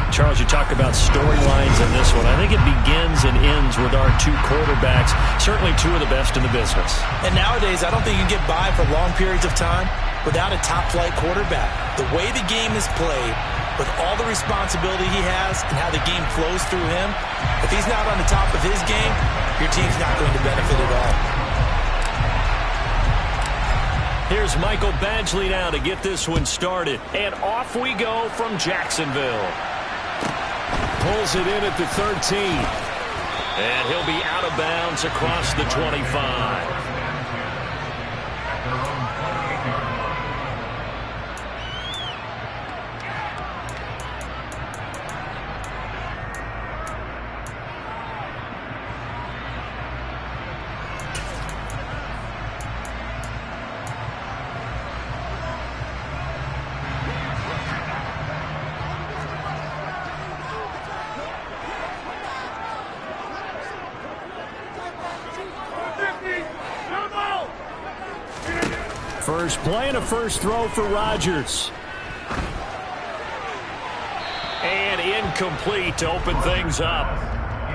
Charles, you talk about storylines in this one. I think it begins and ends with our two quarterbacks, certainly two of the best in the business. And nowadays, I don't think you can get by for long periods of time without a top-flight quarterback. The way the game is played, with all the responsibility he has and how the game flows through him, if he's not on the top of his game, your team's not going to benefit at all. Here's Michael Badgley now to get this one started. And off we go from Jacksonville. Pulls it in at the 13. And he'll be out of bounds across the 25. First play and a first throw for Rodgers. And incomplete to open things up.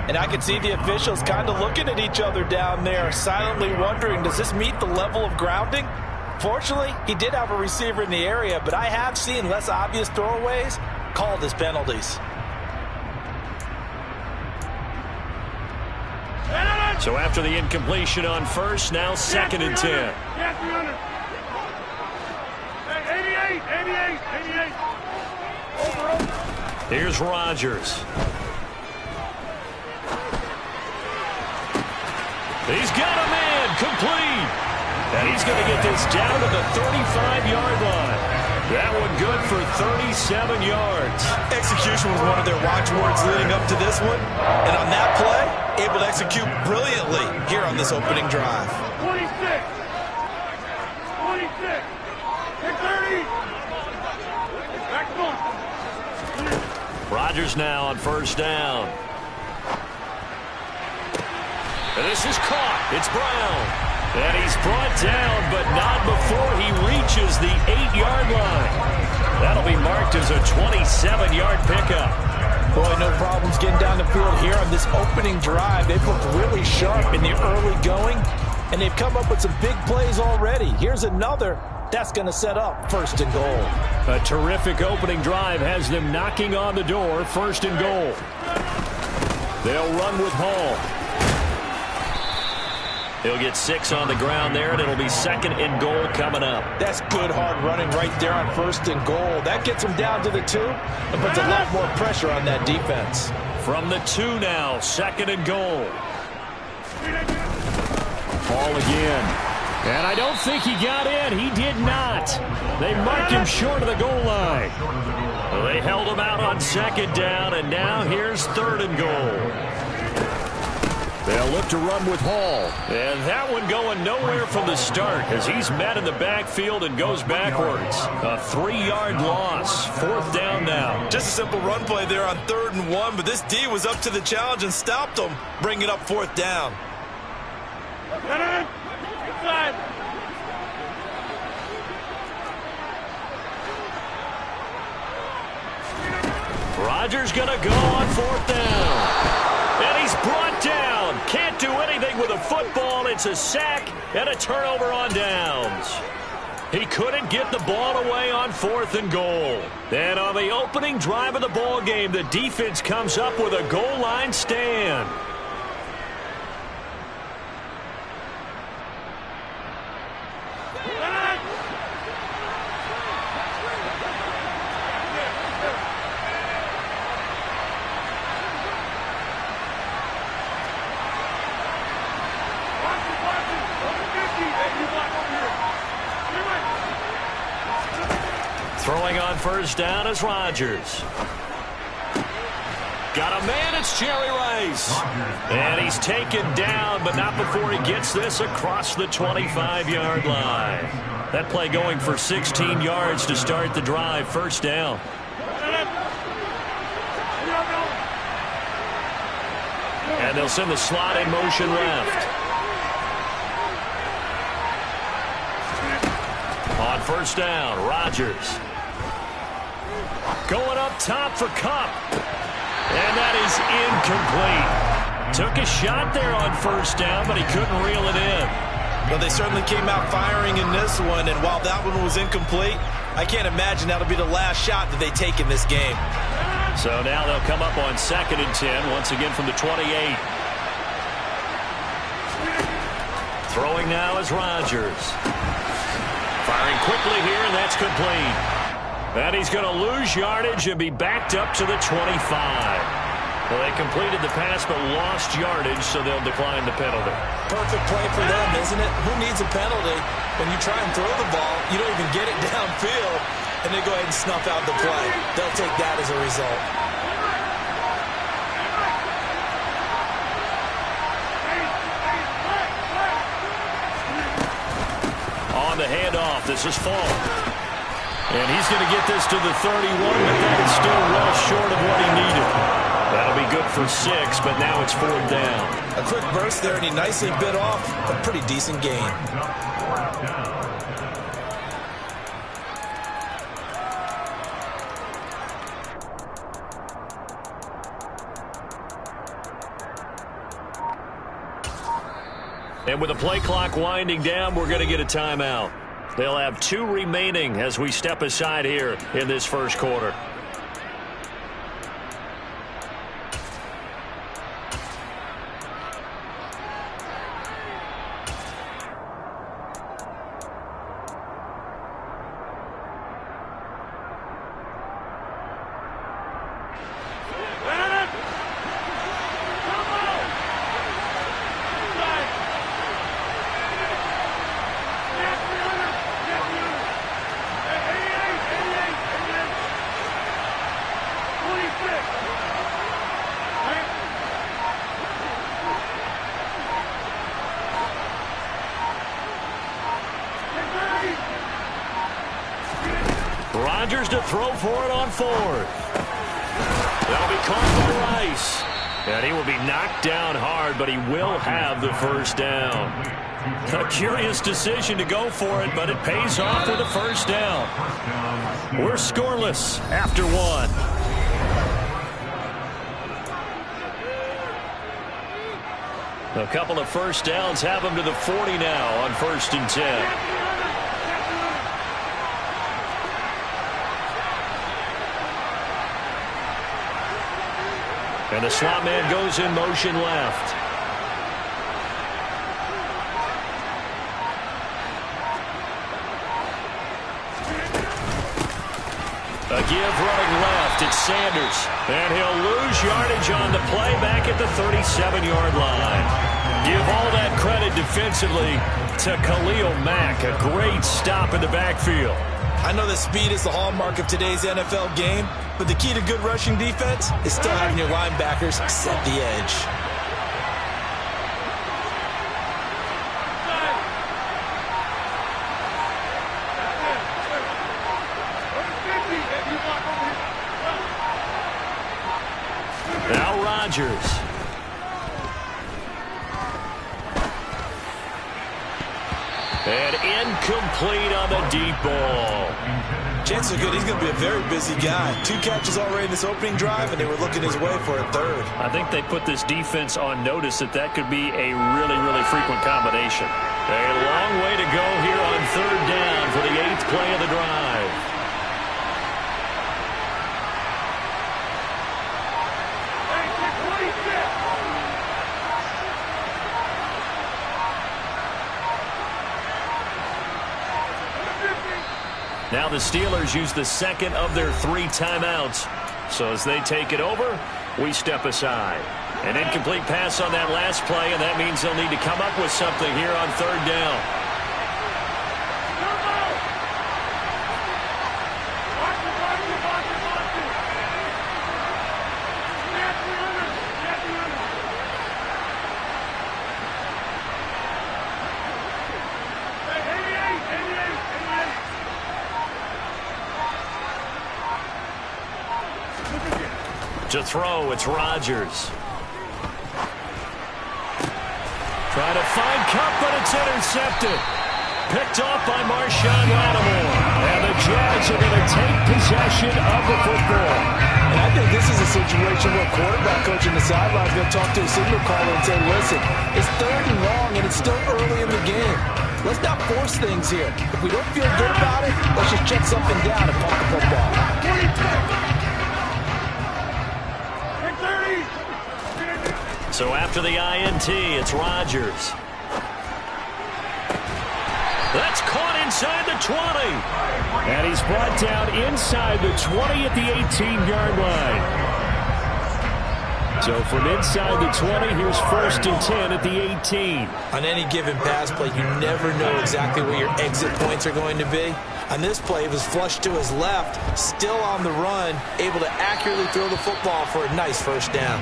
And I can see the officials kind of looking at each other down there, silently wondering, does this meet the level of grounding? Fortunately, he did have a receiver in the area, but I have seen less obvious throwaways called as penalties. So after the incompletion on first, now second and 10. Here's Rodgers. He's got a man complete. And he's going to get this down to the 35-yard line. That one good for 37 yards. Execution was one of their watchwords leading up to this one. And on that play, able to execute brilliantly here on this opening drive. 26. 26. 30. Rodgers now on first down. And this is caught. It's Brown. And he's brought down, but not before he reaches the 8-yard line. That'll be marked as a 27-yard pickup. Boy, no problems getting down the field here on this opening drive. They've looked really sharp in the early going, and they've come up with some big plays already. Here's another. That's going to set up first and goal. A terrific opening drive has them knocking on the door, first and goal. They'll run with Hall. He'll get 6 on the ground there, and it'll be second and goal coming up. That's good hard running right there on first and goal. That gets them down to the 2 and puts a lot more pressure on that defense. From the 2 now, second and goal. Hall again. And I don't think he got in. He did not. They marked him short of the goal line. Well, they held him out on second down, and now here's third and goal. They'll look to run with Hall. And that one going nowhere from the start as he's met in the backfield and goes backwards. A 3-yard loss. Fourth down now. Just a simple run play there on 3rd and 1, but this D was up to the challenge and stopped him, bringing up 4th down. Rodgers going to go on 4th down. And he's brought down. Can't do anything with a football. It's a sack and a turnover on downs. He couldn't get the ball away on 4th and goal. And on the opening drive of the ball game, the defense comes up with a goal line stand. Throwing on first down is Rodgers. Got a man, it's Jerry Rice. And he's taken down, but not before he gets this across the 25-yard line. That play going for 16 yards to start the drive, first down. And they'll send the slot in motion left. On first down, Rodgers. Going up top for Kupp. And that is incomplete. Took a shot there on first down, but he couldn't reel it in. Well, they certainly came out firing in this one, and while that one was incomplete, I can't imagine that'll be the last shot that they take in this game. So now they'll come up on 2nd and 10, once again from the 28. Throwing now is Rodgers. Firing quickly here, and that's complete. And he's going to lose yardage and be backed up to the 25. Well, they completed the pass but lost yardage, so they'll decline the penalty. Perfect play for them, isn't it? Who needs a penalty? When you try and throw the ball, you don't even get it downfield, and they go ahead and snuff out the play. They'll take that as a result. On the handoff, this is Fall. And he's going to get this to the 31, but that is still well short of what he needed. That'll be good for 6, but now it's 4th down. A quick burst there, and he nicely bit off a pretty decent gain. And with the play clock winding down, we're going to get a timeout. They'll have 2 remaining as we step aside here in this first quarter. Rodgers to throw for it on 4th. That'll be caught by Rice. And he will be knocked down hard, but he will have the first down. A curious decision to go for it, but it pays off with a first down. We're scoreless after 1. A couple of first downs have him to the 40 now on 1st and 10. And the slot man goes in motion left. A give running left. It's Sanders. And he'll lose yardage on the play back at the 37-yard line. Give all that credit defensively to Khalil Mack. A great stop in the backfield. I know that speed is the hallmark of today's NFL game, but the key to good rushing defense is still having your linebackers set the edge. Now Rodgers. And incomplete on the deep ball. Chances are good he's going to be a very busy guy. 2 catches already in this opening drive, and they were looking his way for a 3rd. I think they put this defense on notice that could be a really, really frequent combination. A long way to go here on 3rd down for the 8th play of the drive. Now the Steelers use the 2nd of their 3 timeouts. So as they take it over, we step aside. An incomplete pass on that last play, and that means they'll need to come up with something here on 3rd down. To throw, it's Rodgers. Trying to find Kupp, but it's intercepted. Picked off by Marshawn Lattimore. And the Jags are going to take possession of the football. And I think this is a situation where quarterback coach in the sideline is going to talk to a signal caller and say, listen, it's 3rd and long, and it's still early in the game. Let's not force things here. If we don't feel good about it, let's just check something down and punt the football. So after the INT, it's Rodgers. That's caught inside the 20. And he's brought down inside the 20 at the 18-yard line. So from inside the 20, here's 1st and 10 at the 18. On any given pass play, you never know exactly where your exit points are going to be. On this play, it was flushed to his left, still on the run, able to accurately throw the football for a nice 1st down.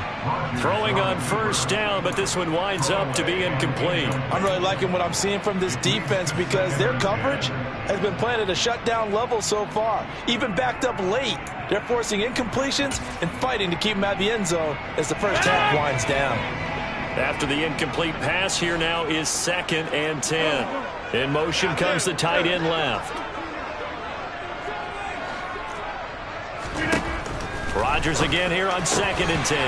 Throwing on 1st down, but this one winds up to be incomplete. I'm really liking what I'm seeing from this defense because their coverage has been playing at a shutdown level so far. Even backed up late, they're forcing incompletions and fighting to keep them out of the end zone as the first half winds down. After the incomplete pass, here now is 2nd and 10. In motion comes the tight end left. Rodgers again here on 2nd and 10.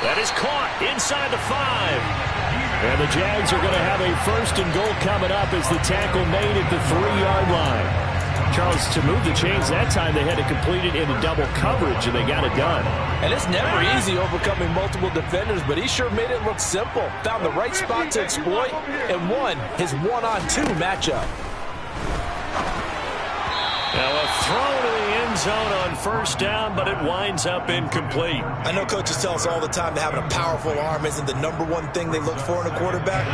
That is caught inside the 5. And the Jags are going to have a 1st and goal coming up as the tackle made at the 3-yard line. Charles, to move the chains that time, they had to complete it into double coverage, and they got it done. And it's never easy overcoming multiple defenders, but he sure made it look simple. Found the right spot to exploit and won his 1-on-2 matchup. Now a throw to the end zone on 1st down, but it winds up incomplete. I know coaches tell us all the time that having a powerful arm isn't the #1 thing they look for in a quarterback.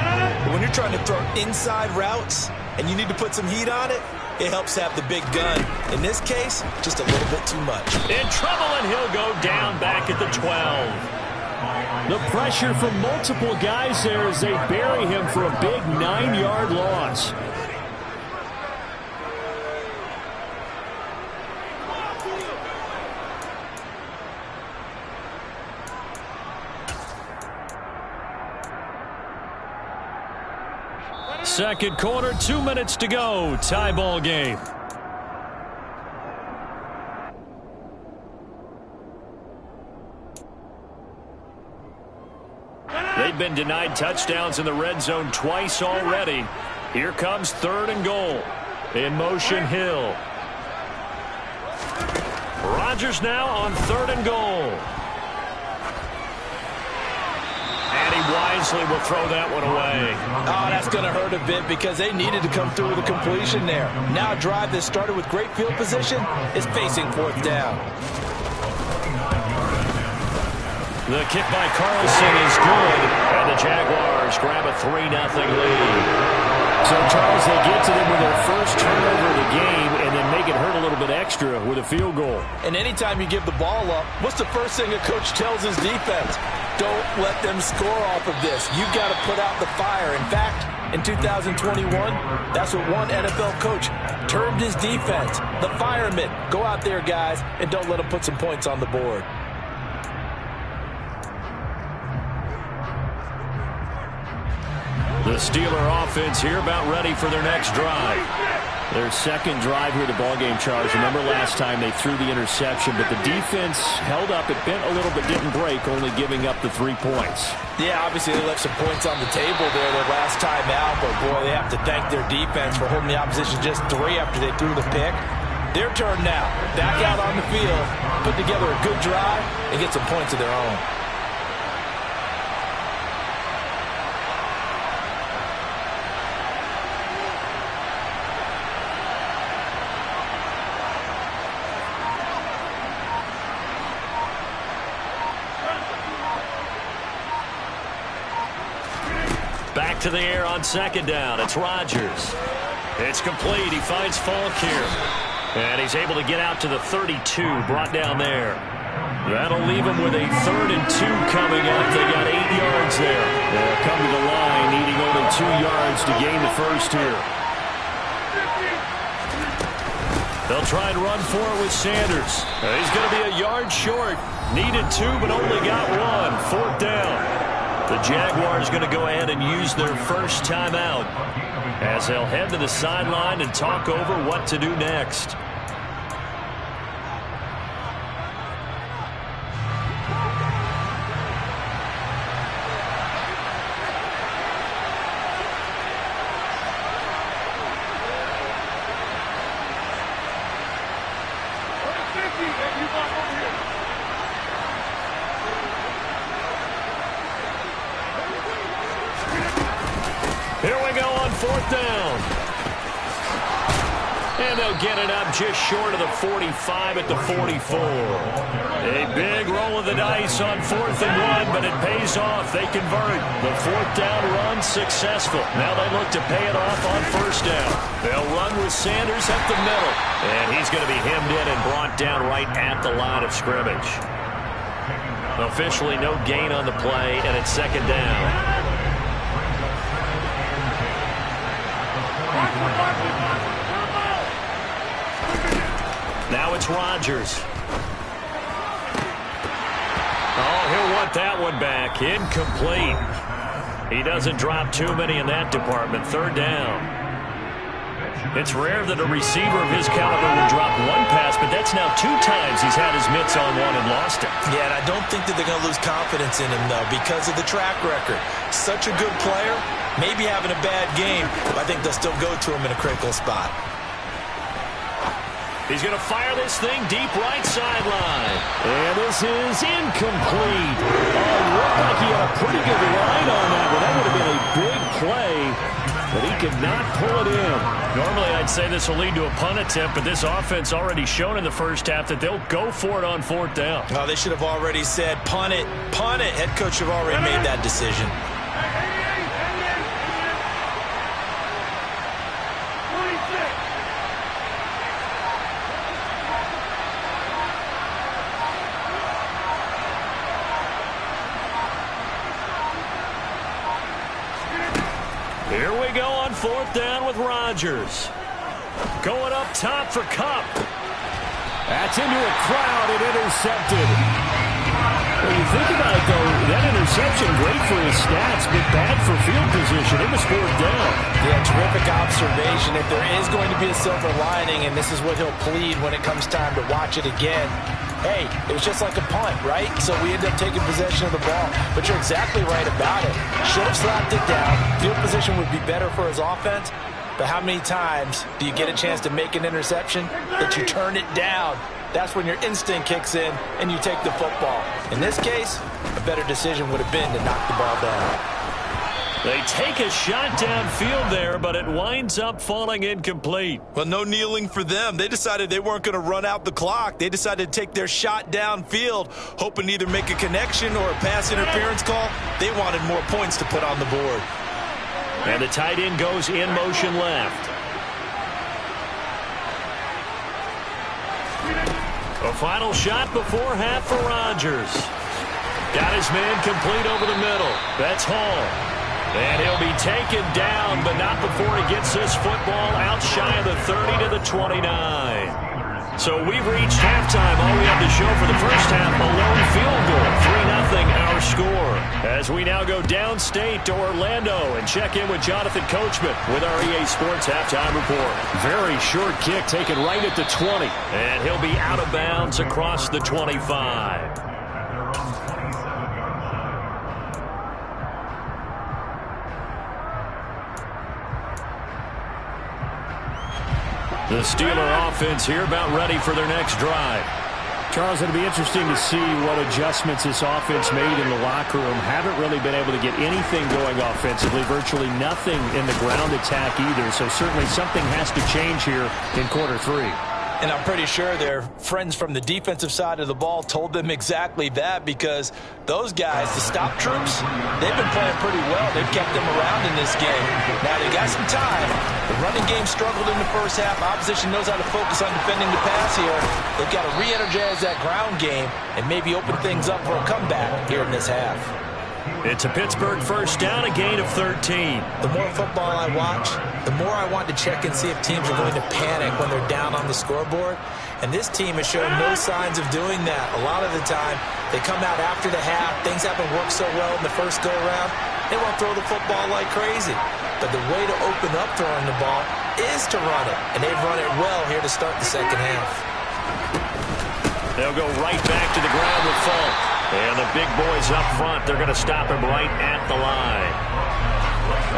But when you're trying to throw inside routes and you need to put some heat on it, it helps have the big gun. In this case, just a little bit too much. In trouble, and he'll go down back at the 12. The pressure from multiple guys there as they bury him for a big 9-yard loss. Second quarter, 2 minutes to go. Tie ball game. They've been denied touchdowns in the red zone twice already. Here comes 3rd and goal. In motion, Hill. Rodgers now on 3rd and goal. And he wisely will throw that one away. Oh, that's going to hurt a bit because they needed to come through with a completion there. Now a drive that started with great field position is facing 4th down. The kick by Carlson is good, and the Jaguars grab a 3-0 lead. So, Charles, they get to them with their first turnover of the game and then make it hurt a little bit extra with a field goal. And anytime you give the ball up, what's the first thing a coach tells his defense? Don't let them score off of this. You've got to put out the fire. In fact, in 2021, that's what one NFL coach termed his defense. The firemen. Go out there, guys, and don't let them put some points on the board. The Steeler offense here about ready for their next drive. Their second drive here at the ballgame, Charles. Remember last time they threw the interception, but the defense held up. It bent a little but didn't break, only giving up the 3 points. Yeah, obviously they left some points on the table there their last time out, but boy, they have to thank their defense for holding the opposition just 3 after they threw the pick. Their turn now. Back out on the field, put together a good drive, and get some points of their own. Back to the air on 2nd down. It's Rodgers. It's complete. He finds Falk here. And he's able to get out to the 32, brought down there. That'll leave him with a 3rd and 2 coming up. They got 8 yards there. They'll come to the line, needing only 2 yards to gain the first here. They'll try and run for it with Sanders. He's going to be a yard short. Needed 2, but only got 1. 4th down. The Jaguars going to go ahead and use their first timeout as they'll head to the sideline and talk over what to do next. fourth down. And they'll get it up just short of the 45 at the 44. A big roll of the dice on 4th and 1, but it pays off. They convert. The 4th down run successful. Now they look to pay it off on 1st down. They'll run with Sanders up the middle. And he's going to be hemmed in and brought down right at the line of scrimmage. Officially no gain on the play, and it's 2nd down. Now it's Rodgers. Oh, he'll want that one back. Incomplete. He doesn't drop too many in that department. 3rd down. It's rare that a receiver of his caliber would drop one pass, but that's now 2 times he's had his mitts on one and lost it. Yeah, and I don't think that they're going to lose confidence in him, though, because of the track record. Such a good player, maybe having a bad game, but I think they'll still go to him in a critical spot. He's going to fire this thing deep right sideline. And this is incomplete. Oh, looked like he had a pretty good line on that one. That would have been a big play, but he could not pull it in. Normally, I'd say this will lead to a punt attempt, but this offense already shown in the first half that they'll go for it on 4th down. Oh, they should have already said, punt it, punt it. Head coach should have already made that decision. Here we go on 4th down with Rodgers. Going up top for Kupp. That's into a crowd and intercepted. When you think about it, though, that interception, great for his stats, but bad for field position. It was 4th down. Yeah, terrific observation. If there is going to be a silver lining, and this is what he'll plead when it comes time to watch it again, hey, it was just like a punt, right? So we end up taking possession of the ball. But you're exactly right about it. Should have slapped it down. Field position would be better for his offense. But how many times do you get a chance to make an interception that you turn it down? That's when your instinct kicks in and you take the football. In this case, a better decision would have been to knock the ball down. They take a shot downfield there, but it winds up falling incomplete. Well, no kneeling for them. They decided they weren't going to run out the clock. They decided to take their shot downfield, hoping to either make a connection or a pass interference call. They wanted more points to put on the board. And the tight end goes in motion left. A final shot before half for Rodgers. Got his man complete over the middle. That's Hall. And he'll be taken down, but not before he gets this football out shy of the 30 to the 29. So we've reached halftime. All we have to show for the first half, a lone field goal. 3-0 our score. As we now go downstate to Orlando and check in with Jonathan Coachman with our EA Sports Halftime Report. Very short kick taken right at the 20. And he'll be out of bounds across the 25. The Steeler offense here about ready for their next drive. Charles, it'll be interesting to see what adjustments this offense made in the locker room. Haven't really been able to get anything going offensively, virtually nothing in the ground attack either. So certainly something has to change here in quarter 3. And I'm pretty sure their friends from the defensive side of the ball told them exactly that, because those guys, the stop troops, they've been playing pretty well. They've kept them around in this game. Now, they got some time. The running game struggled in the first half. Opposition knows how to focus on defending the pass here. They've got to re-energize that ground game and maybe open things up for a comeback here in this half. It's a Pittsburgh first down, a gain of 13. The more football I watch, the more I want to check and see if teams are going to panic when they're down on the scoreboard. And this team has shown no signs of doing that. A lot of the time, they come out after the half. Things haven't worked so well in the first go-around. They won't throw the football like crazy. But the way to open up throwing the ball is to run it. And they've run it well here to start the second half. They'll go right back to the ground with Falk. And the big boys up front, they're going to stop him right at the line.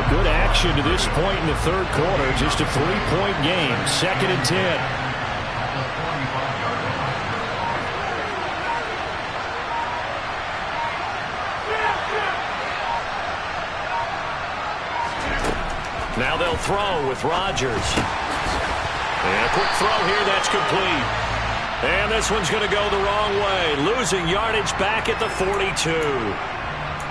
A good action to this point in the third quarter. Just a 3-point game. 2nd and 10. Now they'll throw with Rodgers. And a quick throw here, that's complete. And this one's going to go the wrong way, losing yardage back at the 42.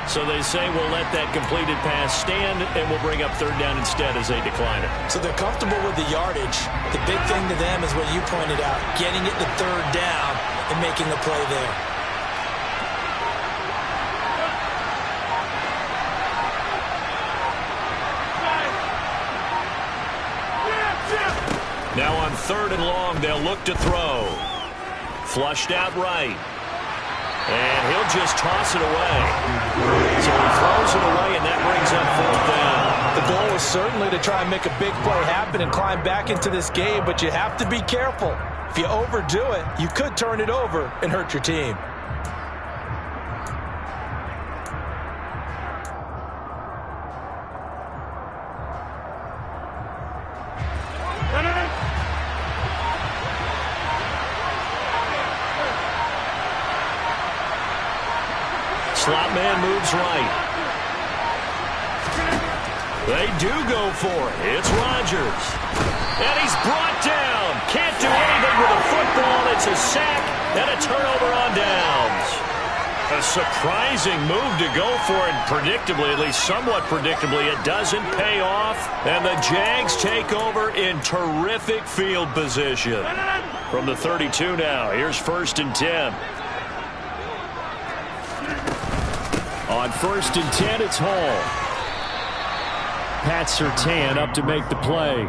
So they say we'll let that completed pass stand, and we'll bring up third down instead as they decline it. So they're comfortable with the yardage. The big thing to them is what you pointed out, getting it to third down and making the play there. Now on third and long, they'll look to throw. Flushed out right. And he'll just toss it away. So he throws it away, and that brings up fourth down. The goal is certainly to try and make a big play happen and climb back into this game, but you have to be careful. If you overdo it, you could turn it over and hurt your team. Slot man moves right. They do go for it. It's Rodgers. And he's brought down. Can't do anything with a football. It's a sack and a turnover on downs. A surprising move to go for it. Predictably, at least somewhat predictably, it doesn't pay off. And the Jags take over in terrific field position. From the 32 now, here's 1st and 10. On 1st and 10, it's Hall. Pat Surtain up to make the play.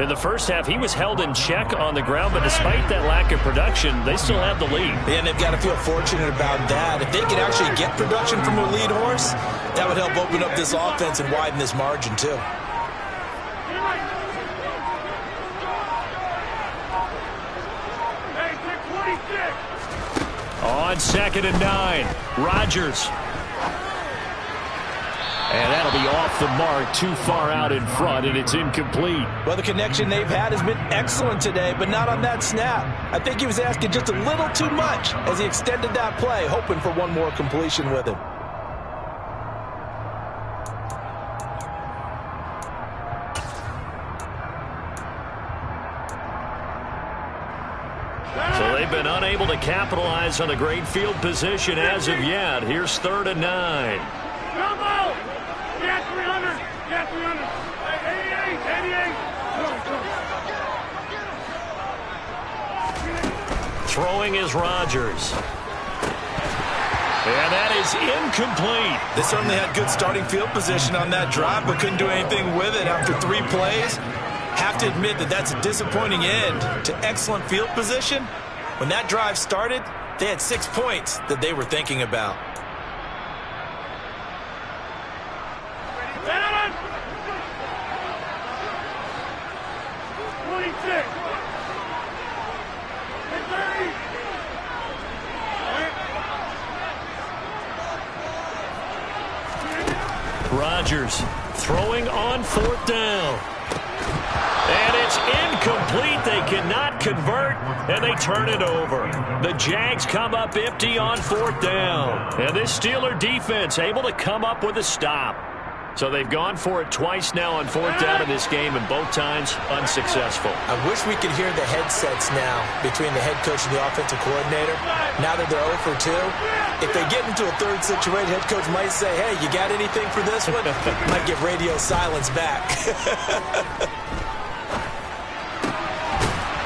In the first half, he was held in check on the ground, but despite that lack of production, they still have the lead. And they've got to feel fortunate about that. If they could actually get production from their lead horse, that would help open up this offense and widen this margin, too. On 2nd and 9, Rodgers. And that'll be off the mark, too far out in front, and it's incomplete. Well, the connection they've had has been excellent today, but not on that snap. I think he was asking just a little too much as he extended that play, hoping for one more completion with him. So they've been unable to capitalize on the great field position as of yet. Here's 3rd and 9. Get 300! Get 300! 88! 88! Throwing is Rodgers. And that is incomplete. They certainly had good starting field position on that drive, but couldn't do anything with it after 3 plays. Have to admit that that's a disappointing end to excellent field position. When that drive started, they had 6 points that they were thinking about. 26! Rodgers throwing on 4th down. And it's incomplete. They cannot convert, and they turn it over. The Jags come up empty on 4th down. And this Steeler defense able to come up with a stop. So they've gone for it twice now on 4th down in this game, and both times unsuccessful. I wish we could hear the headsets now between the head coach and the offensive coordinator. Now that they're 0 for 2, if they get into a third situation, head coach might say, hey, you got anything for this one? Might get radio silence back.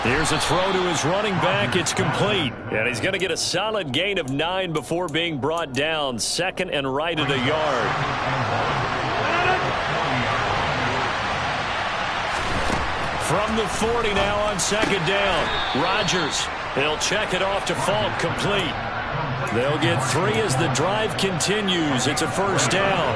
Here's a throw to his running back. It's complete. And he's going to get a solid gain of 9 before being brought down. 2nd and right at a yard. From the 40 now on 2nd down. Rodgers, he'll check it off to Falk, complete. They'll get 3 as the drive continues. It's a 1st down.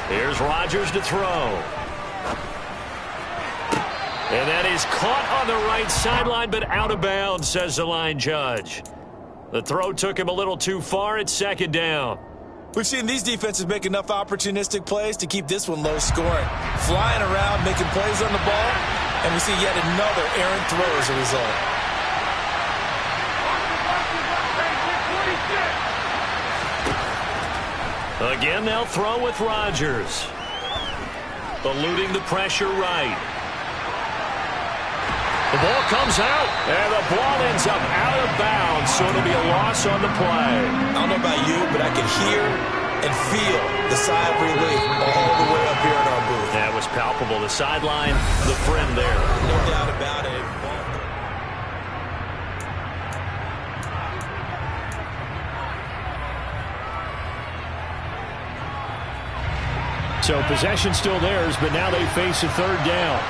Here's Rodgers to throw. And that is caught on the right sideline, but out of bounds, says the line judge. The throw took him a little too far. It's 2nd down. We've seen these defenses make enough opportunistic plays to keep this one low scoring. Flying around, making plays on the ball, and we see yet another errant throw as a result. Again, they'll throw with Rodgers. Eluding the pressure right. The ball comes out, and the ball ends up out of bounds, so it'll be a loss on the play. I don't know about you, but I can hear and feel the sigh of relief all the way up here in our booth. That was palpable. The sideline, the friend there. No doubt about it. So possession still theirs, but now they face a third down.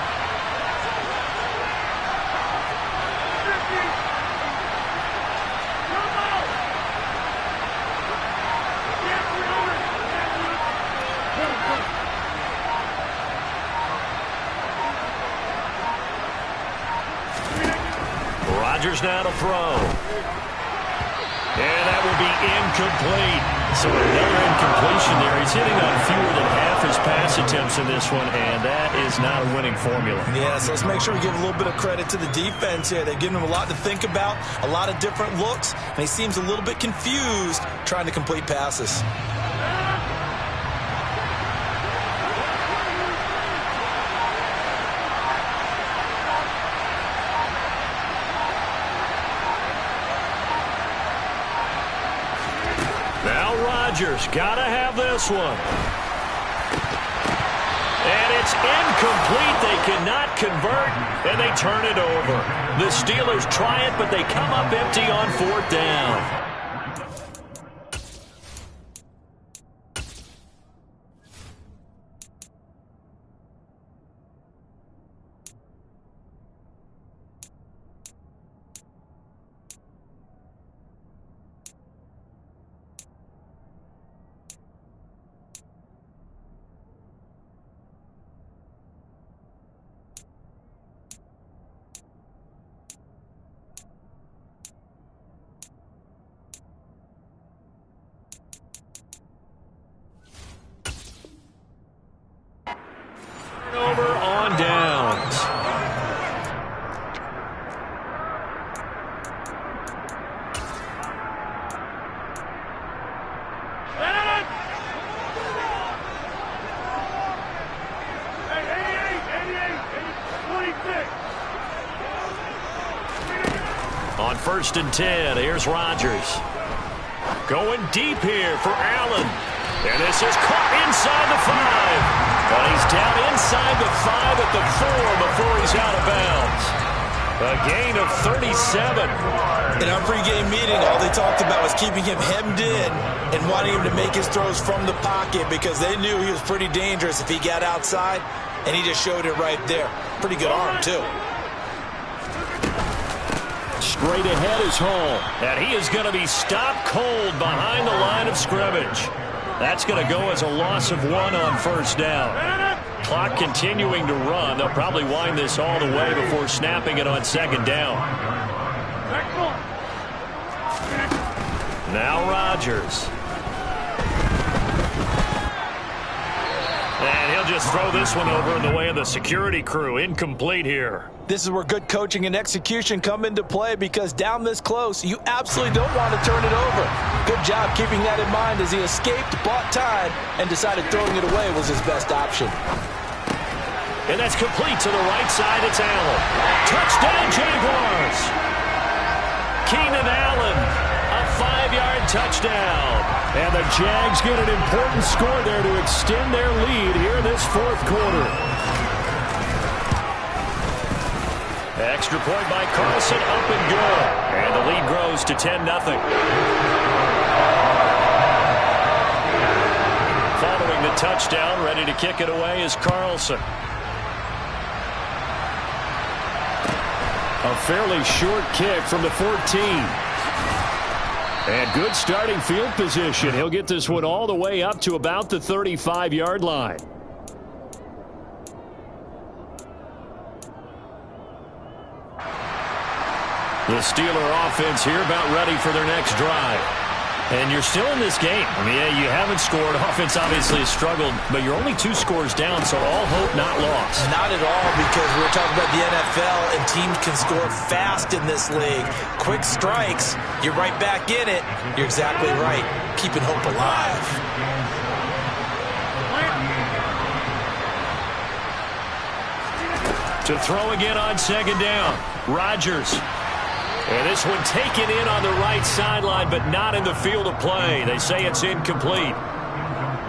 Rodgers now to throw. And that will be incomplete. So another incompletion there. He's hitting on fewer than half his pass attempts in this one, and that is not a winning formula. Yeah, so let's make sure we give a little bit of credit to the defense here. They've given him a lot to think about, a lot of different looks, and he seems a little bit confused trying to complete passes. Rodgers gotta have this one. And it's incomplete. They cannot convert, and they turn it over. The Steelers try it, but they come up empty on fourth down. Over on downs. On 1st and 10, here's Rodgers. Going deep here for Allen. And this is caught inside the 5. But he's down inside the 5 at the 4 before he's out of bounds. A gain of 37. In our pregame meeting, all they talked about was keeping him hemmed in and wanting him to make his throws from the pocket because they knew he was pretty dangerous if he got outside, and he just showed it right there. Pretty good arm, too. Straight ahead is Hall. And he is going to be stopped cold behind the line of scrimmage. That's going to go as a loss of 1 on 1st down. Clock continuing to run. They'll probably wind this all the way before snapping it on 2nd down. Now Rodgers. And he'll just throw this one over in the way of the security crew. Incomplete here. This is where good coaching and execution come into play because down this close, you absolutely don't want to turn it over. Good job keeping that in mind as he escaped, bought time, and decided throwing it away was his best option. And that's complete to the right side. It's Allen. Touchdown, Jaguars. Keenan Allen, a 5-yard touchdown. And the Jags get an important score there to extend their lead here in this 4th quarter. Extra point by Carlson, up and good. And the lead grows to 10-0. Following the touchdown, ready to kick it away is Carlson. A fairly short kick from the 14. And good starting field position. He'll get this one all the way up to about the 35-yard line. The Steeler offense here about ready for their next drive. And you're still in this game. I mean, yeah, you haven't scored. Offense obviously has struggled, but you're only 2 scores down, so all hope not lost. Not at all, because we're talking about the NFL, and teams can score fast in this league. Quick strikes, you're right back in it. You're exactly right. Keeping hope alive. To throw again on second down. Rodgers. And this one taken in on the right sideline, but not in the field of play. They say it's incomplete.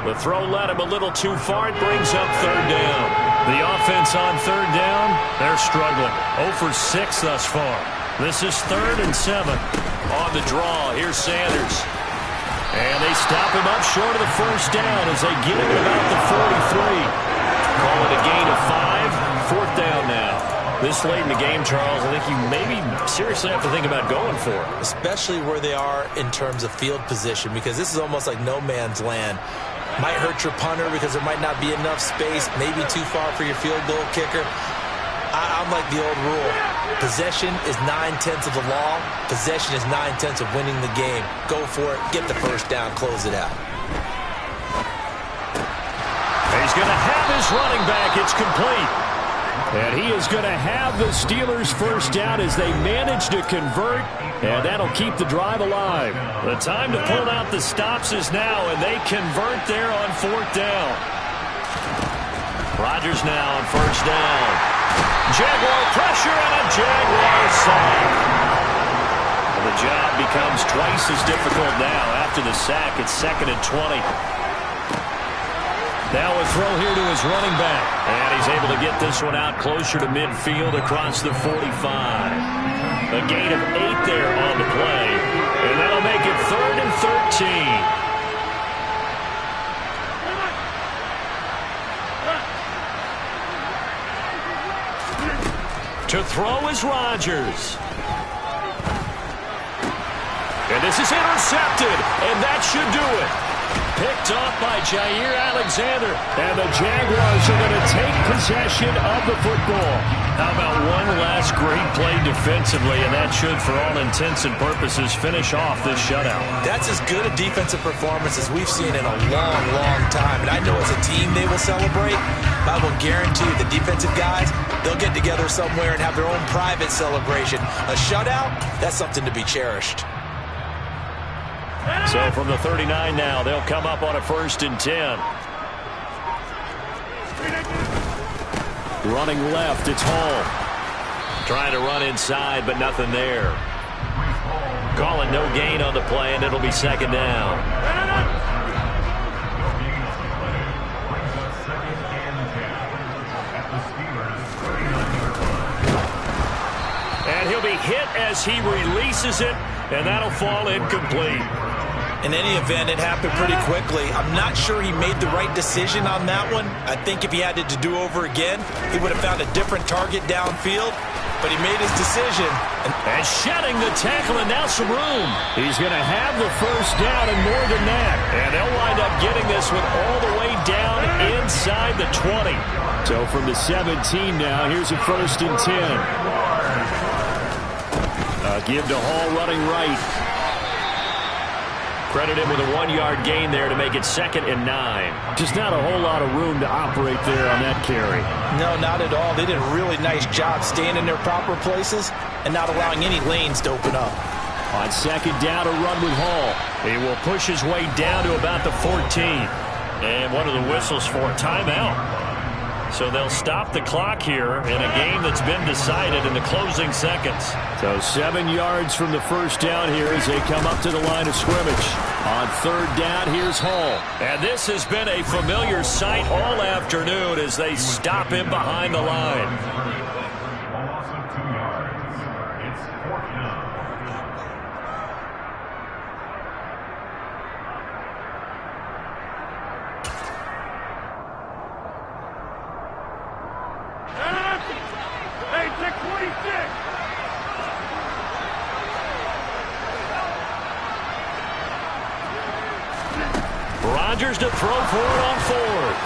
The throw led him a little too far. It brings up third down. The offense on third down, they're struggling. 0 for 6 thus far. This is 3rd and 7. On the draw, here's Sanders. And they stop him up short of the first down as they get him at about the 43. Call it a gain of 5. 4th down now. This late in the game, Charles, I think you maybe seriously have to think about going for it. Especially where they are in terms of field position, because this is almost like no man's land. Might hurt your punter because there might not be enough space, maybe too far for your field goal kicker. I'm like the old rule. Possession is 9/10 of the law. Possession is 9/10 of winning the game. Go for it. Get the first down. Close it out. He's going to have his running back. It's complete. And he is going to have the Steelers' first down as they manage to convert, and that'll keep the drive alive. The time to pull out the stops is now, and they convert there on 4th down. Rodgers now on 1st down. Jaguar pressure and a Jaguar sack. And the job becomes twice as difficult now. After the sack, it's 2nd and 20. Now a throw here to his running back. And he's able to get this one out closer to midfield across the 45. A gain of 8 there on the play. And that'll make it 3rd and 13. To throw is Rodgers. And this is intercepted. And that should do it. Picked off by Jair Alexander. And the Jaguars are going to take possession of the football. How about one last great play defensively, and that should, for all intents and purposes, finish off this shutout. That's as good a defensive performance as we've seen in a long, long time. And I know as a team they will celebrate, but I will guarantee you the defensive guys, they'll get together somewhere and have their own private celebration. A shutout, that's something to be cherished. So from the 39 now, they'll come up on a 1st and 10. Running left, it's Hall. Trying to run inside, but nothing there. Calling no gain on the play, and it'll be 2nd down. And he'll be hit as he releases it, and that'll fall incomplete. In any event, it happened pretty quickly. I'm not sure he made the right decision on that one. I think if he had it to do over again, he would have found a different target downfield. But he made his decision. And shedding the tackle, and now some room. He's going to have the first down and more than that. And they'll wind up getting this one all the way down inside the 20. So from the 17 now, here's a 1st and 10. Give to Hall running right. Credit him with a 1-yard gain there to make it 2nd and 9. Just not a whole lot of room to operate there on that carry. No, not at all. They did a really nice job staying in their proper places and not allowing any lanes to open up. On 2nd down, a run with Hall. He will push his way down to about the 14. And one of the whistles for a timeout. So they'll stop the clock here in a game that's been decided in the closing seconds. So 7 yards from the first down here as they come up to the line of scrimmage. On 3rd down, here's Hall. And this has been a familiar sight all afternoon as they stop him behind the line. Rodgers to throw for it on 4th.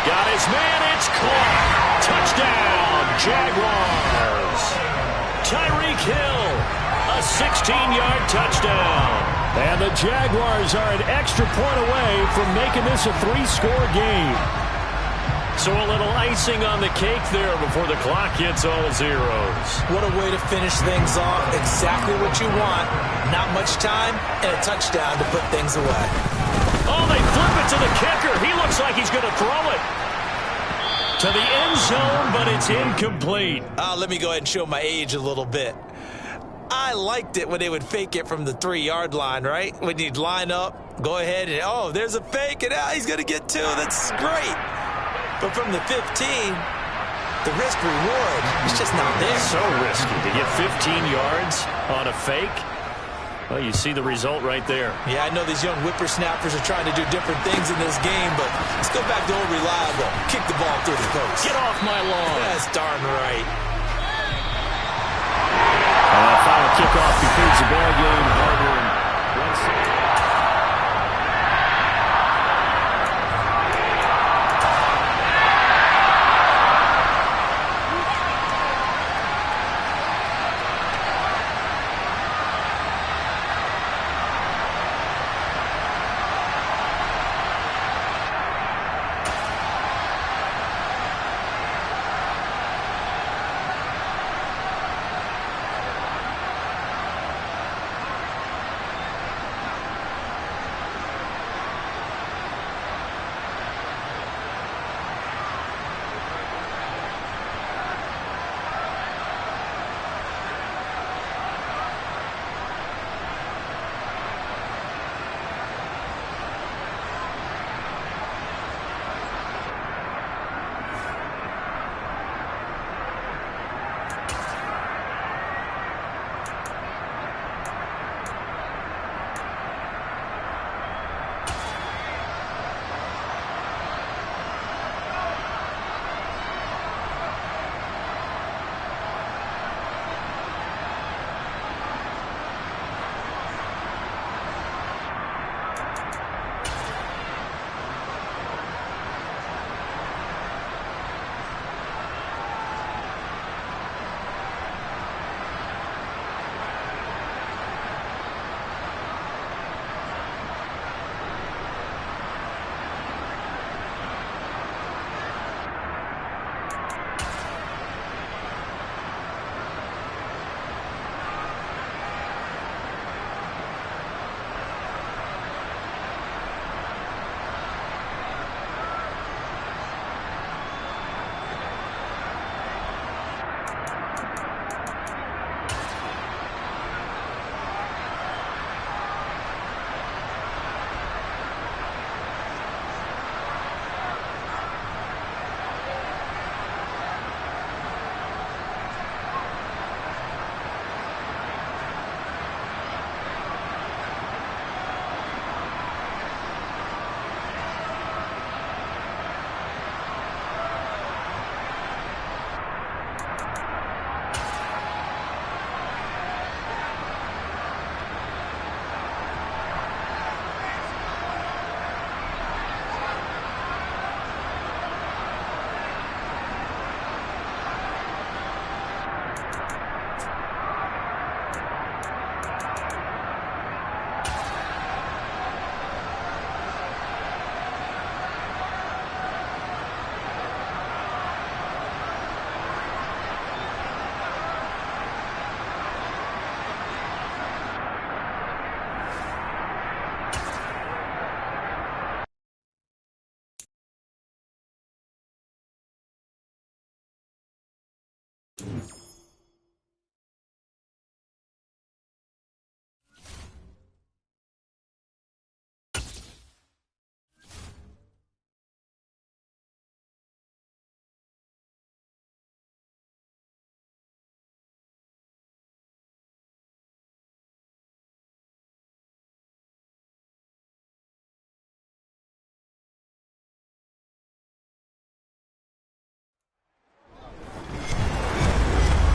Got his man, it's caught. Touchdown, Jaguars. Tyreek Hill, a 16-yard touchdown. And the Jaguars are an extra point away from making this a 3-score game. So a little icing on the cake there before the clock hits all zeros. What a way to finish things off. Exactly what you want. Not much time and a touchdown to put things away. Oh, they flip it to the kicker. He looks like he's going to throw it. To the end zone, but it's incomplete. Let me go ahead and show my age a little bit. I liked it when they would fake it from the 3-yard line, right? When you'd line up, go ahead and, oh, there's a fake, and he's going to get 2. That's great. But from the 15, the risk-reward is just not there. So risky to get 15 yards on a fake. Well, you see the result right there. Yeah, I know these young whippersnappers are trying to do different things in this game, but let's go back to old reliable. Kick the ball through the post. Get off my lawn. That's darn right. And that final kickoff concludes the ball game. Harder and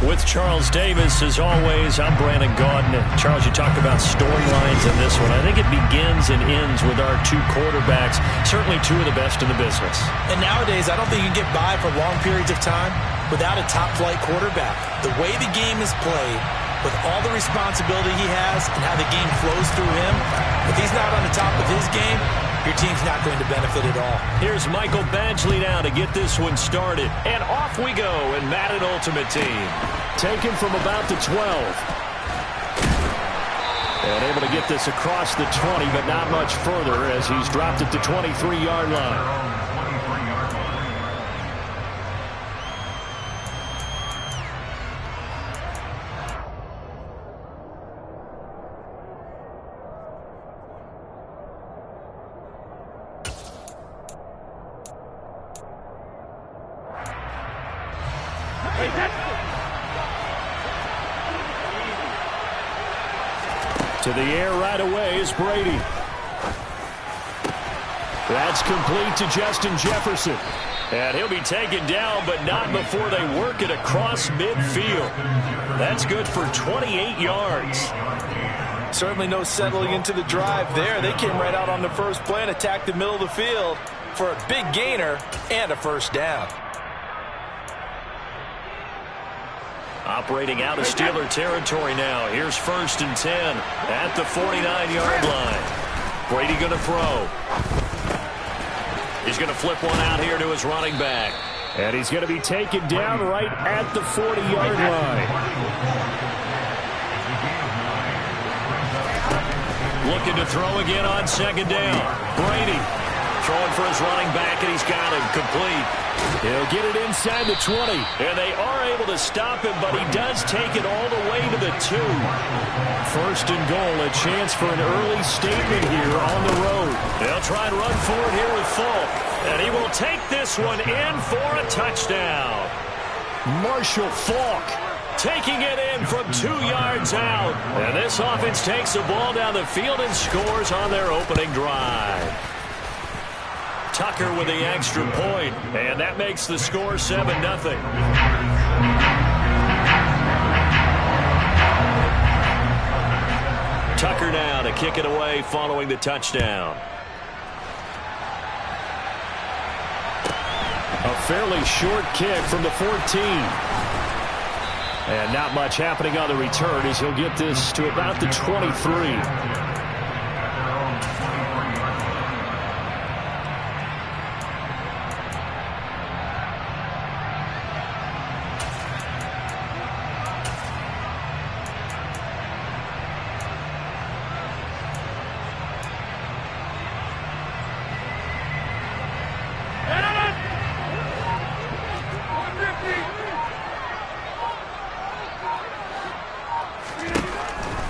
with Charles Davis, as always, I'm Brandon Gaudin. Charles, you talked about storylines in this one. I think it begins and ends with our 2 quarterbacks, certainly 2 of the best in the business. And nowadays, I don't think you can get by for long periods of time without a top-flight quarterback. The way the game is played, with all the responsibility he has and how the game flows through him, if he's not on the top of his game, your team's not going to benefit at all. Here's Michael Badgley now to get this one started. And off we go in Madden Ultimate Team. Taken from about the 12. And able to get this across the 20, but not much further as he's dropped at the 23-yard line. To the air right away is Brady. That's complete to Justin Jefferson. And he'll be taken down, but not before they work it across midfield. That's good for 28 yards. Certainly no settling into the drive there. They came right out on the first play and attacked the middle of the field for a big gainer and a first down. Operating out of Steeler territory now. Here's 1st and 10 at the 49-yard line. Brady going to throw. He's going to flip one out here to his running back. And he's going to be taken down right at the 40-yard line. Looking to throw again on 2nd down. Brady throwing for his running back, and he's got him complete. He'll get it inside the 20. And they are able to stop him, but he does take it all the way to the 2. 1st and goal, a chance for an early statement here on the road. They'll try and run for it here with Falk. And he will take this one in for a touchdown. Marshall Falk taking it in from 2 yards out. And this offense takes the ball down the field and scores on their opening drive. Tucker with the extra point, and that makes the score 7-0. Tucker now to kick it away following the touchdown. A fairly short kick from the 14. And not much happening on the return as he'll get this to about the 23.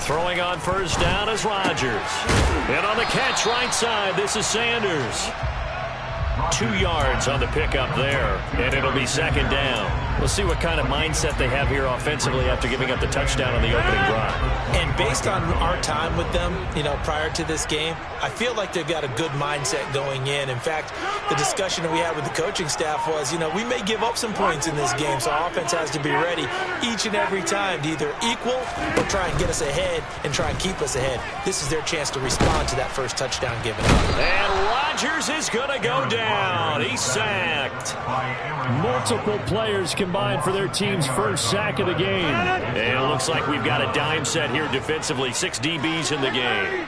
Throwing on 1st down is Rodgers. And on the catch right side, this is Sanders. 2 yards on the pickup there, and it'll be 2nd down. We'll see what kind of mindset they have here offensively after giving up the touchdown on the opening drive. And based on our time with them, prior to this game, I feel like they've got a good mindset going in. In fact, the discussion that we had with the coaching staff was, we may give up some points in this game, so our offense has to be ready each and every time to either equal or try and get us ahead and try and keep us ahead. This is their chance to respond to that first touchdown given up. And Rodgers is going to go down. He's sacked. Multiple players combined for their team's first sack of the game. And it looks like we've got a dime set here defensively. 6 DBs in the game.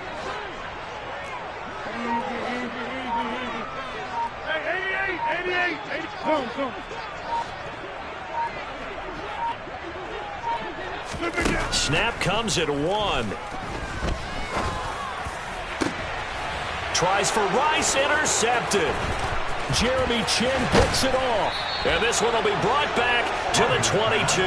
Snap comes at 1. Tries for Rice, intercepted. Jeremy Chin picks it off. And this one will be brought back to the 22.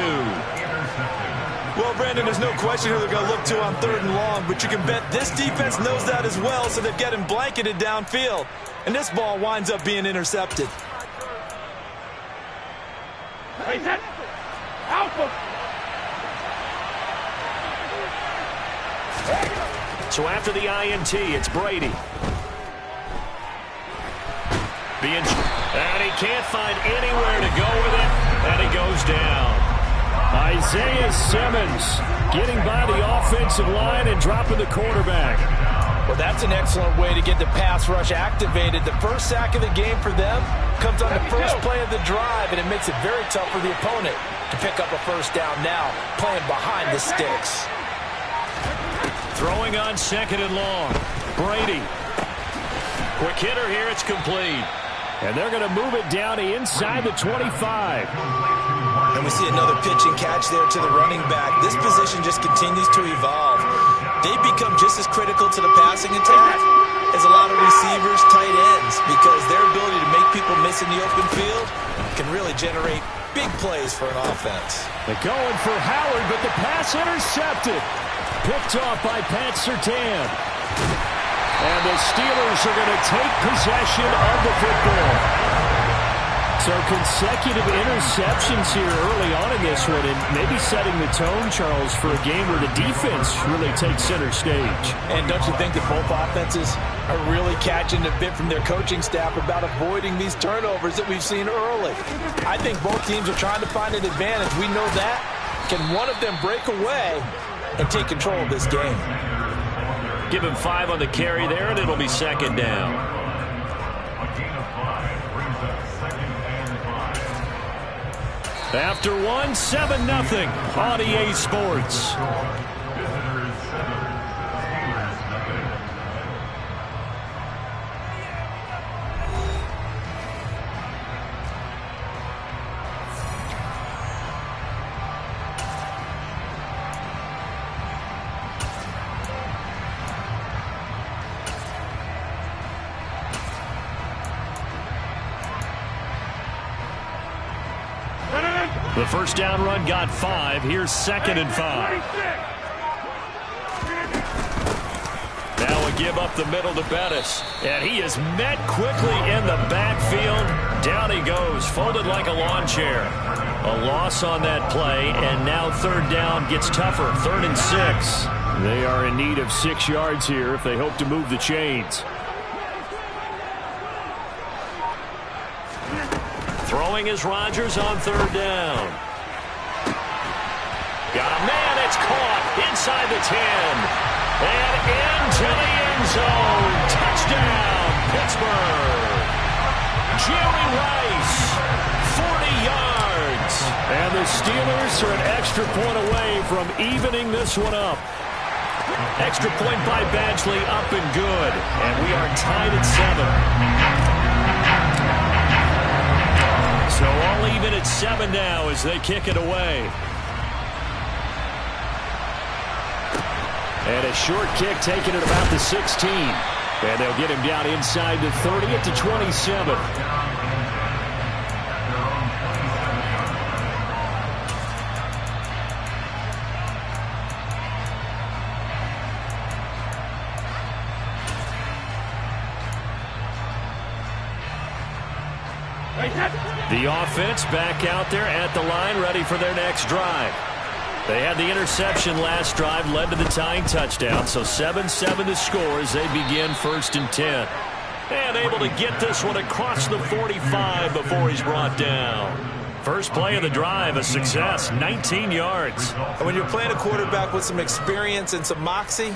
Well, Brandon, there's no question who they're going to look to on 3rd and long, but you can bet this defense knows that as well, so they've got him blanketed downfield. And this ball winds up being intercepted. So after the INT, it's Brady. And he can't find anywhere to go with it, and he goes down. Isaiah Simmons getting by the offensive line and dropping the quarterback. Well, that's an excellent way to get the pass rush activated. The first sack of the game for them comes on the first play of the drive, and it makes it very tough for the opponent to pick up a first down now, playing behind the sticks. Throwing on 2nd and long. Brady. Quick hitter here, it's complete. And they're going to move it down inside the 25. And we see another pitch and catch there to the running back. This position just continues to evolve. They become just as critical to the passing attack as a lot of receivers, tight ends, because their ability to make people miss in the open field can really generate big plays for an offense. They're going for Howard, but the pass intercepted. Picked off by Pat Surtain. And the Steelers are going to take possession of the football. So consecutive interceptions here early on in this one, and maybe setting the tone, Charles, for a game where the defense really takes center stage. And don't you think that both offenses are really catching a bit from their coaching staff about avoiding these turnovers that we've seen early? I think both teams are trying to find an advantage. We know that. Can one of them break away and take control of this game? Give him 5 on the carry there, and it'll be second down. After one, 7-0 on EA Sports. The first down run got 5. Here's 2nd and 5. Now a give up the middle to Bettis. And he is met quickly in the backfield. Down he goes, folded like a lawn chair. A loss on that play, and now 3rd down gets tougher. 3rd and 6. They are in need of 6 yards here if they hope to move the chains. Throwing is Rodgers on 3rd down. Got a man, it's caught inside the 10. And into the end zone. Touchdown, Pittsburgh. Jerry Rice, 40 yards. And the Steelers are an extra point away from evening this one up. Extra point by Badgley, up and good. And we are tied at 7. So all even at 7 now as they kick it away. And a short kick taken at about the 16. And they'll get him down inside the 30 at the 27. The offense back out there at the line, ready for their next drive. They had the interception last drive, led to the tying touchdown, so 7-7 to score as they begin 1st and 10. And able to get this one across the 45 before he's brought down. First play of the drive, a success, 19 yards. And when you're playing a quarterback with some experience and some moxie,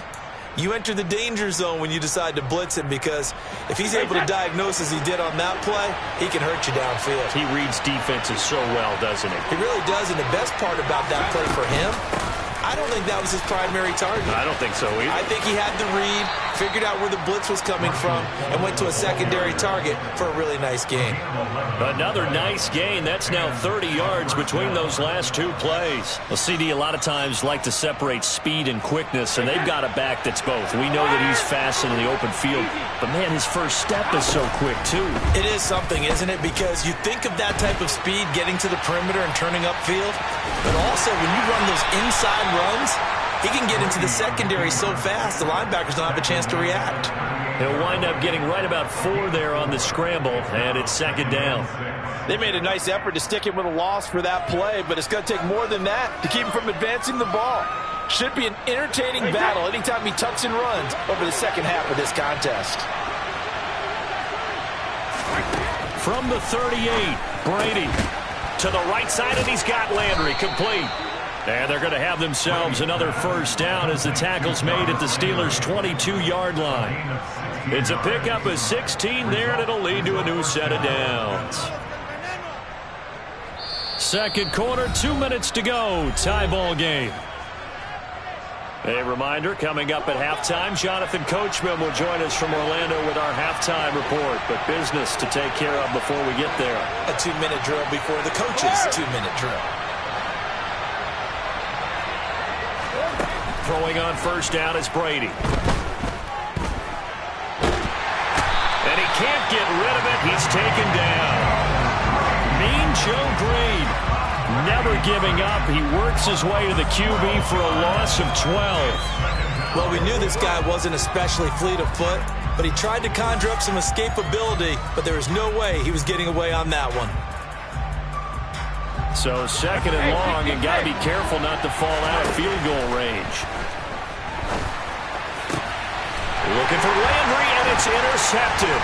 you enter the danger zone when you decide to blitz him, because if he's able to diagnose as he did on that play, he can hurt you downfield. He reads defenses so well, doesn't he? He really does, and the best part about that play for him, I don't think that was his primary target. I don't think so either. I think he had the read, figured out where the blitz was coming from, and went to a secondary target for a really nice gain. Another nice gain. That's now 30 yards between those last 2 plays. Well, CD a lot of times like to separate speed and quickness, and they've got a back that's both. We know that he's fast in the open field, but man, his first step is so quick too. It is something, isn't it? Because you think of that type of speed getting to the perimeter and turning upfield, but also when you run those inside runs, he can get into the secondary so fast the linebackers don't have a chance to react. He'll wind up getting right about 4 there on the scramble, and it's 2nd down. They made a nice effort to stick him with a loss for that play, but it's going to take more than that to keep him from advancing the ball. Should be an entertaining battle anytime he tucks and runs over the second half of this contest. From the 38, Brady to the right side, and he's got Landry complete. And they're going to have themselves another first down as the tackle's made at the Steelers' 22-yard line. It's a pickup of 16 there, and it'll lead to a new set of downs. Second quarter, 2 minutes to go. Tie ball game. A reminder, coming up at halftime, Jonathan Coachman will join us from Orlando with our halftime report. But business to take care of before we get there. A 2-minute drill before the coach's 2-minute drill. Throwing on first down is Brady. And he can't get rid of it. He's taken down. Mean Joe Green, never giving up. He works his way to the QB for a loss of 12. Well, we knew this guy wasn't especially fleet of foot, but he tried to conjure up some escapability, but there was no way he was getting away on that one. So second and long, and got to be careful not to fall out of field goal range. Looking for Landry, and it's intercepted.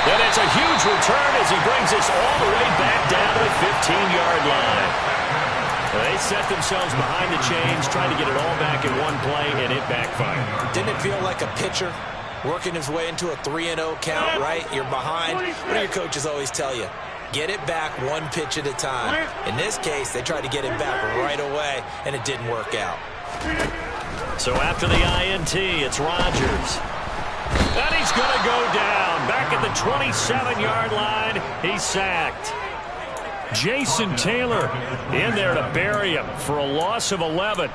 And it's a huge return as he brings us all the way back down to the 15-yard line. They set themselves behind the chains, trying to get it all back in one play, and it backfired. Didn't it feel like a pitcher working his way into a 3-0 count, right? You're behind. What do your coaches always tell you? Get it back one pitch at a time. In this case, they tried to get it back right away, and it didn't work out. So after the INT, it's Rodgers. And he's going to go down. Back at the 27-yard line, he's sacked. Jason Taylor in there to bury him for a loss of 11.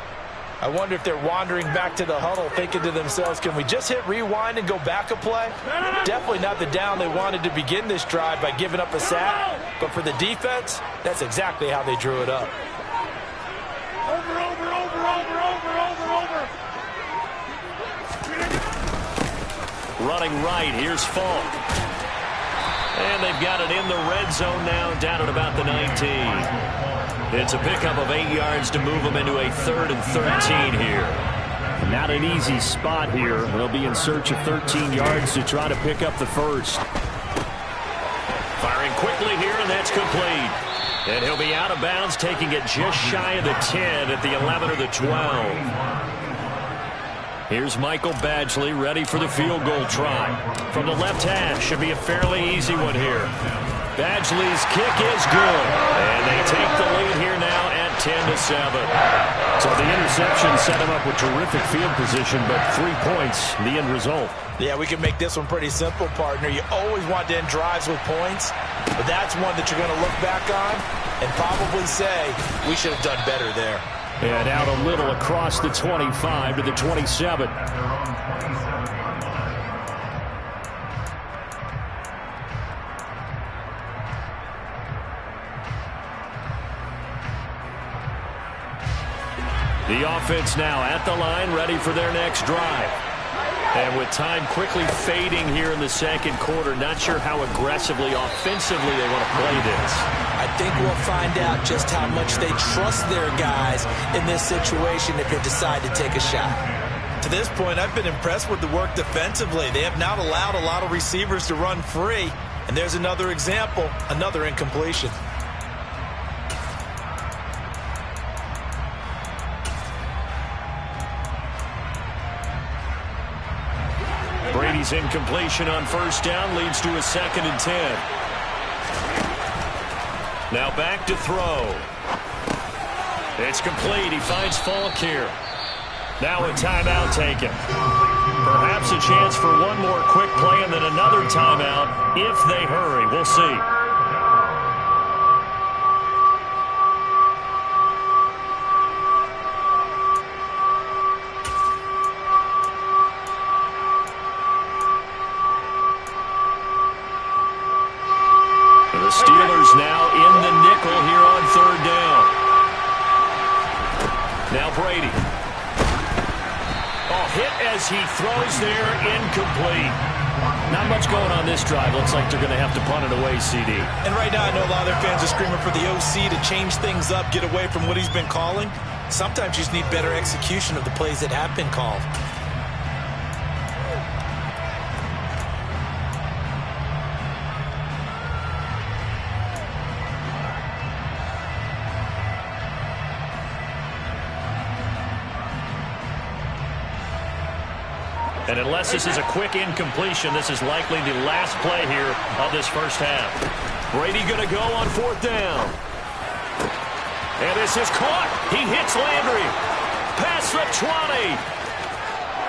I wonder if they're wandering back to the huddle thinking to themselves, can we just hit rewind and go back a play? Definitely not the down they wanted to begin this drive by giving up a sack. But for the defense, that's exactly how they drew it up. Over. Running right, here's Falk. And they've got it in the red zone now, down at about the 19. It's a pickup of 8 yards to move them into a 3rd and 13 here. Not an easy spot here. They'll be in search of 13 yards to try to pick up the first. Firing quickly here, and that's complete. And he'll be out of bounds, taking it just shy of the 10 at the 11 or the 12. Here's Michael Badgley ready for the field goal try. From the left hash, should be a fairly easy one here. Badgley's kick is good. And they take the lead here now at 10-7. So the interception set him up with terrific field position, but 3 points, the end result. Yeah, we can make this one pretty simple, partner. You always want to end drives with points, but that's one that you're going to look back on and probably say, we should have done better there. And out a little across the 25 to the 27. The offense now at the line, ready for their next drive. And with time quickly fading here in the second quarter, not sure how aggressively, offensively they want to play this. I think we'll find out just how much they trust their guys in this situation if they decide to take a shot. To this point, I've been impressed with the work defensively. They have not allowed a lot of receivers to run free. And there's another example, another incompletion. Brady's incompletion on first down leads to a 2nd and 10. Now back to throw. It's complete. He finds Falk here. Now a timeout taken. Perhaps a chance for one more quick play and then another timeout if they hurry. We'll see. The Steelers now in the nickel here on 3rd down. Now Brady. Oh, hit as he throws there, incomplete. Not much going on this drive. Looks like they're going to have to punt it away, CD. And right now I know a lot of their fans are screaming for the OC to change things up, get away from what he's been calling. Sometimes you just need better execution of the plays that have been called. And unless this is a quick incompletion, this is likely the last play here of this first half. Brady going to go on 4th down. And this is caught. He hits Landry. Past the 20.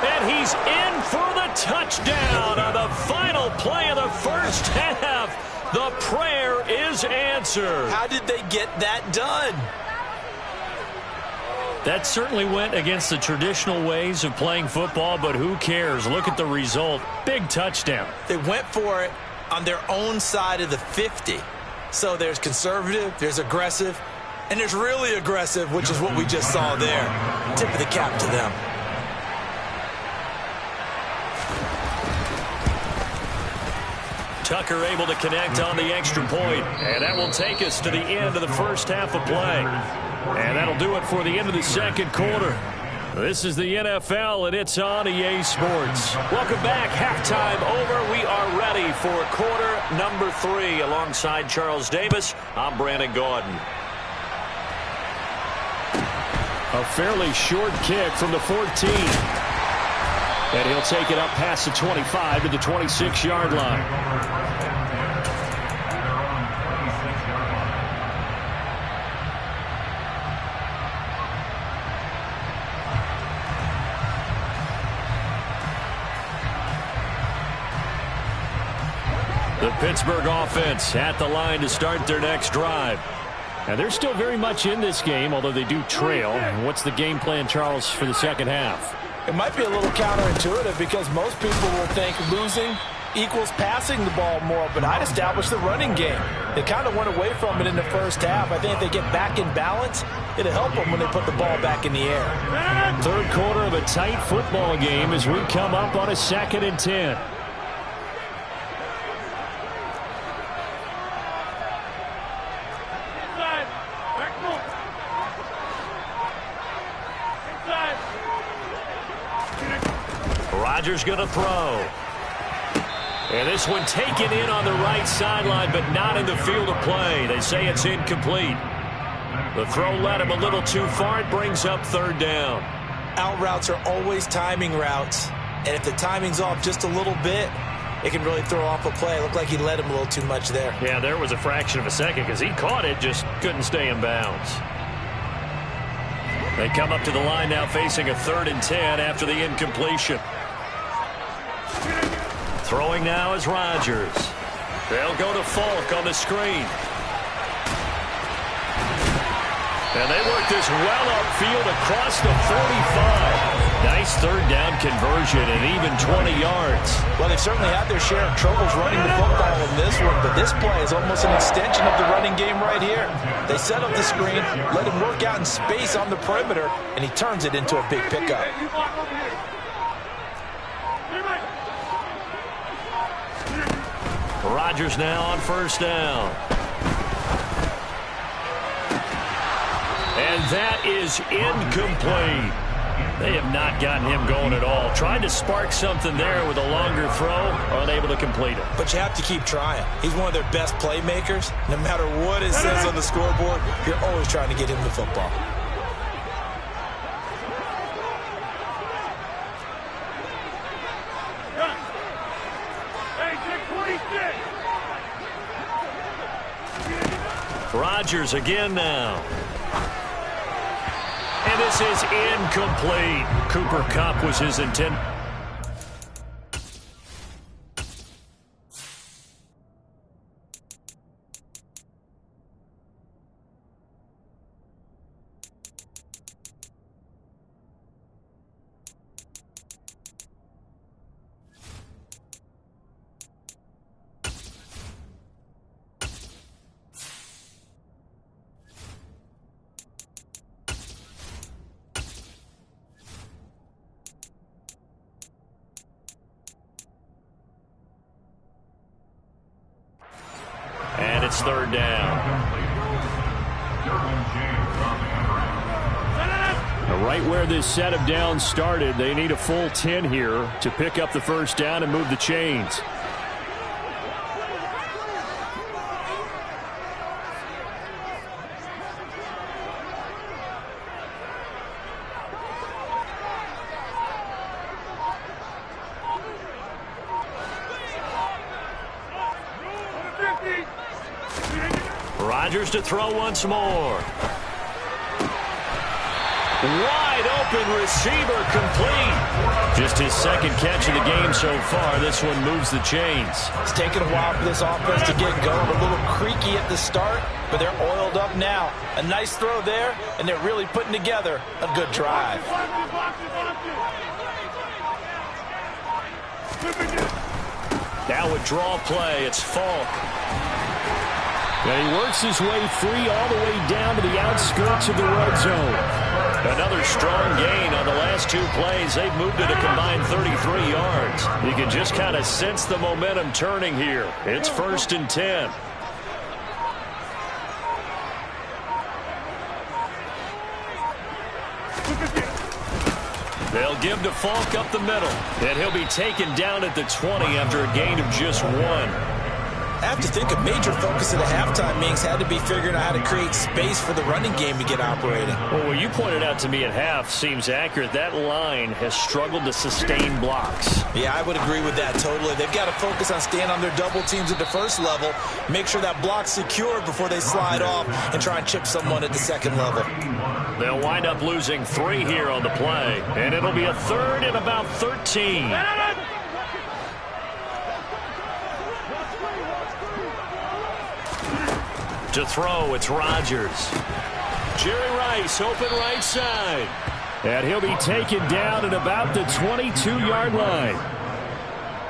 And he's in for the touchdown on the final play of the first half. The prayer is answered. How did they get that done? That certainly went against the traditional ways of playing football, but who cares? Look at the result. Big touchdown. They went for it on their own side of the 50. So there's conservative, there's aggressive, and there's really aggressive, which is what we just saw there. Tip of the cap to them. Tucker able to connect on the extra point. And that will take us to the end of the first half of play. And that'll do it for the end of the second quarter. This is the NFL, and it's on EA Sports. Welcome back. Halftime over. We are ready for quarter number 3. Alongside Charles Davis, I'm Brandon Gaudin. A fairly short kick from the 14. And he'll take it up past the 25 to the 26-yard line. The Pittsburgh offense at the line to start their next drive. And they're still very much in this game, although they do trail. What's the game plan, Charles, for the second half? It might be a little counterintuitive because most people will think losing equals passing the ball more, but I'd establish the running game. They kind of went away from it in the first half. I think if they get back in balance, it'll help them when they put the ball back in the air. Third quarter of a tight football game as we come up on a 2nd and 10. Rodgers going to throw. And this one taken in on the right sideline, but not in the field of play. They say it's incomplete. The throw led him a little too far. It brings up 3rd down. Out routes are always timing routes, and if the timing's off just a little bit, it can really throw off a play. It looked like he led him a little too much there. Yeah, there was a fraction of a second because he caught it, just couldn't stay in bounds. They come up to the line now facing a 3rd and 10 after the incompletion. Throwing now is Rodgers. They'll go to Falk on the screen. And they work this well upfield across the 45. Nice 3rd down conversion and even 20 yards. Well, they've certainly had their share of troubles running the football in this one, but this play is almost an extension of the running game right here. They set up the screen, let him work out in space on the perimeter, and he turns it into a big pickup. Rodgers now on 1st down. And that is incomplete. They have not gotten him going at all. Tried to spark something there with a longer throw, unable to complete it. But you have to keep trying. He's one of their best playmakers. No matter what it says on the scoreboard, you're always trying to get him the football. Rodgers again now. And this is incomplete. Cooper Kupp was his intent. And it's 3rd down. Right where this set of downs started, they need a full 10 here to pick up the 1st down and move the chains. Rodgers to throw once more. Wide open receiver, complete. Just his 2nd catch of the game so far. This one moves the chains. It's taken a while for this offense to get going. A little creaky at the start, but they're oiled up now. A nice throw there, and they're really putting together a good drive. Now a draw play. It's Falk. And he works his way free all the way down to the outskirts of the red zone. Another strong gain on the last 2 plays. They've moved it a combined 33 yards. You can just kind of sense the momentum turning here. It's 1st and 10. They'll give to Falk up the middle. And he'll be taken down at the 20 after a gain of just 1. I have to think a major focus of the halftime meetings had to be figuring out how to create space for the running game to get operating. Well, what you pointed out to me at half seems accurate. That line has struggled to sustain blocks. Yeah, I would agree with that totally. They've got to focus on staying on their double teams at the first level, make sure that block's secure before they slide off and try and chip someone at the second level. They'll wind up losing 3 here on the play, and it'll be a 3rd and about 13. To throw, it's Rodgers. Jerry Rice, open right side. And he'll be taken down at about the 22-yard line.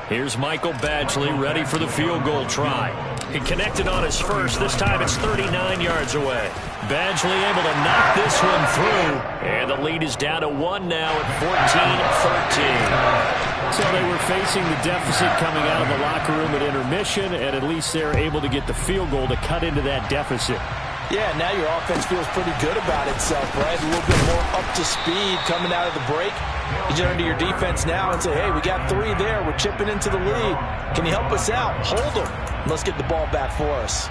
Here's Michael Badgley ready for the field goal try. He connected on his first. This time it's 39 yards away. Badgley able to knock this one through. And the lead is down to 1 now at 14-13. So they were facing the deficit coming out of the locker room at intermission, and at least they're able to get the field goal to cut into that deficit. Yeah, now your offense feels pretty good about itself, right? A little bit more up to speed coming out of the break. You turn to your defense now and say, hey, we got 3 there. We're chipping into the lead. Can you help us out? Hold them. Let's get the ball back for us.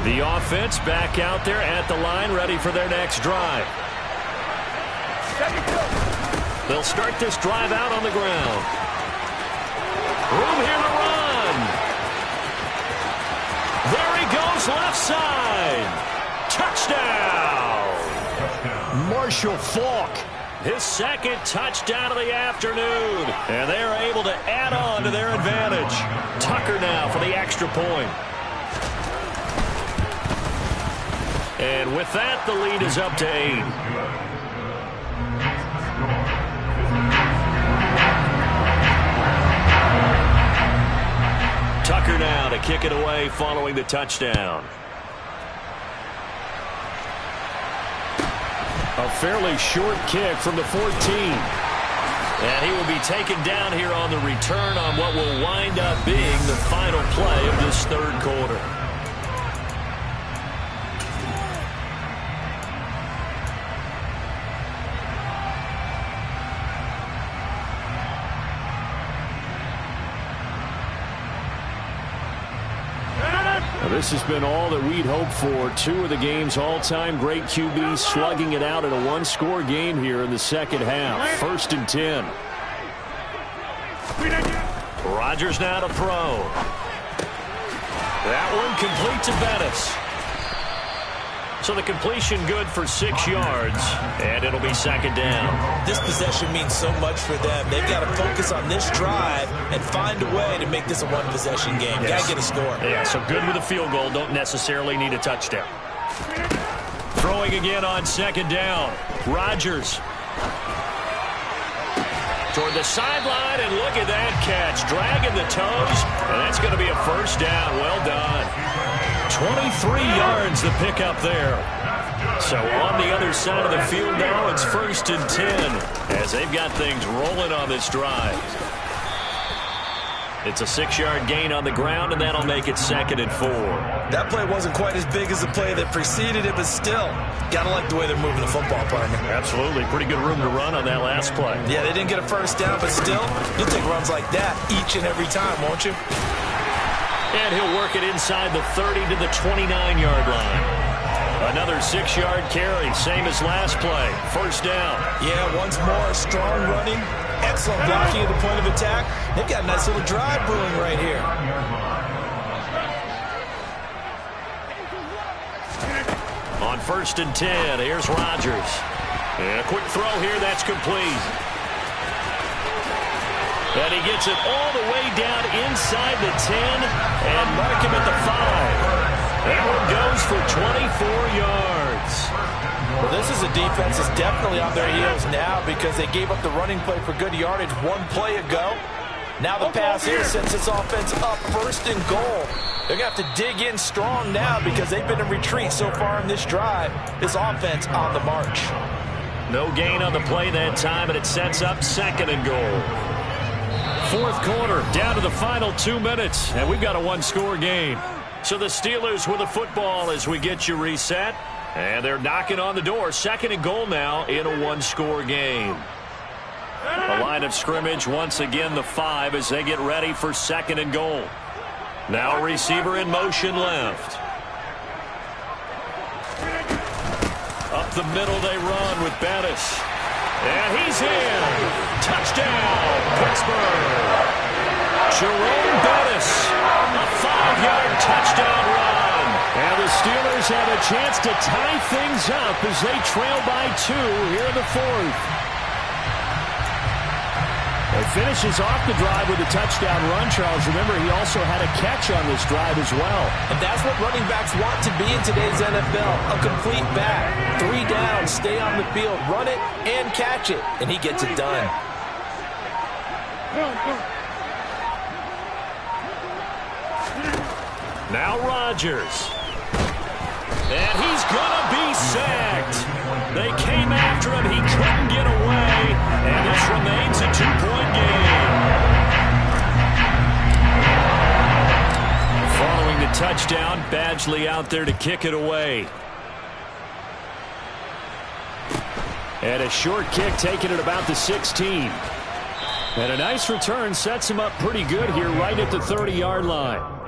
The offense back out there at the line, ready for their next drive. They'll start this drive out on the ground. Room here to run. There he goes, left side. Touchdown. Marshall Faulk. His 2nd touchdown of the afternoon. And they are able to add on to their advantage. Tucker now for the extra point. And with that, the lead is up to 8. Tucker now to kick it away following the touchdown. A fairly short kick from the 14. And he will be taken down here on the return on what will wind up being the final play of this 3rd quarter. This has been all that we'd hoped for. 2 of the game's all-time great QBs slugging it out in a 1-score game here in the 2nd half. 1st and 10. Rodgers now to throw. That one complete to Bettis. So the completion good for 6 yards, and it'll be 2nd down. This possession means so much for them. They've got to focus on this drive and find a way to make this a 1-possession game. Yes. Got to get a score. Yeah, so good with a field goal. Don't necessarily need a touchdown. Throwing again on 2nd down. Rodgers. Toward the sideline, and look at that catch. Dragging the toes, and that's going to be a 1st down. Well done. 23 yards the pick up there. So on the other side of the field now, it's 1st and 10 as they've got things rolling on this drive. It's a 6-yard gain on the ground, and that'll make it 2nd and 4. That play wasn't quite as big as the play that preceded it, but still, got to like the way they're moving the football, partner. Absolutely. Pretty good room to run on that last play. Yeah, they didn't get a 1st down, but still, you'll take runs like that each and every time, won't you? And he'll work it inside the 30 to the 29-yard line. Another 6-yard carry, same as last play. 1st down. Yeah, once more, strong running, excellent blocking at the point of attack. They've got a nice little drive brewing right here. On 1st and 10, here's Rodgers. And a quick throw here, that's complete. And he gets it all the way down inside the 10 and mark him at the 5. That one goes for 24 yards. Well, this is a defense that's definitely on their heels now because they gave up the running play for good yardage 1 play ago. Now the pass here sends this offense up 1st and goal. They're going to have to dig in strong now because they've been in retreat so far in this drive. This offense on the march. No gain on the play that time, and it sets up 2nd and goal. 4th quarter, down to the final 2 minutes, and we've got a one-score game. So the Steelers with the football as we get you reset, and they're knocking on the door. 2nd and goal now in a one-score game. The line of scrimmage once again the 5 as they get ready for 2nd and goal. Now receiver in motion left. Up the middle they run with Bettis. And he's in. Touchdown, Pittsburgh. Jerome Bettis, a 5-yard touchdown run. And the Steelers have a chance to tie things up as they trail by 2 here in the 4th. He finishes off the drive with a touchdown run, Charles. Remember, he also had a catch on this drive as well. And that's what running backs want to be in today's NFL, a complete back. 3 down, stay on the field, run it, and catch it. And he gets it done. Now Rodgers. And he's going to be sacked. They came after him. He couldn't get away. And this remains a 2-point game. Following the touchdown, Badgley out there to kick it away. And a short kick taken at about the 16. And a nice return sets him up pretty good here right at the 30-yard line.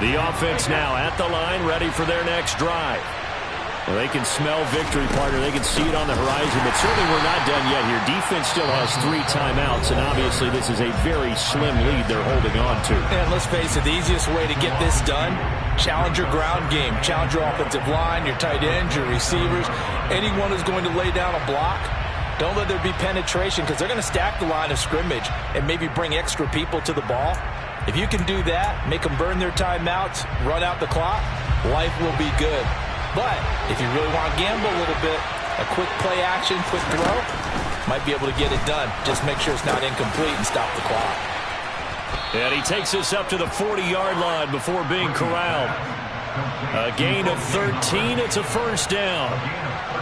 The offense now at the line, ready for their next drive. Well, they can smell victory, partner. They can see it on the horizon, but certainly we're not done yet here. Defense still has 3 timeouts, and obviously this is a very slim lead they're holding on to. And let's face it, the easiest way to get this done, challenge your ground game. Challenge your offensive line, your tight ends, your receivers. Anyone who's going to lay down a block, don't let there be penetration because they're going to stack the line of scrimmage and maybe bring extra people to the ball. If you can do that, make them burn their timeouts, run out the clock, life will be good. But if you really want to gamble a little bit, a quick play action, quick throw, might be able to get it done. Just make sure it's not incomplete and stop the clock. And he takes us up to the 40-yard line before being corralled. A gain of 13. It's a 1st down.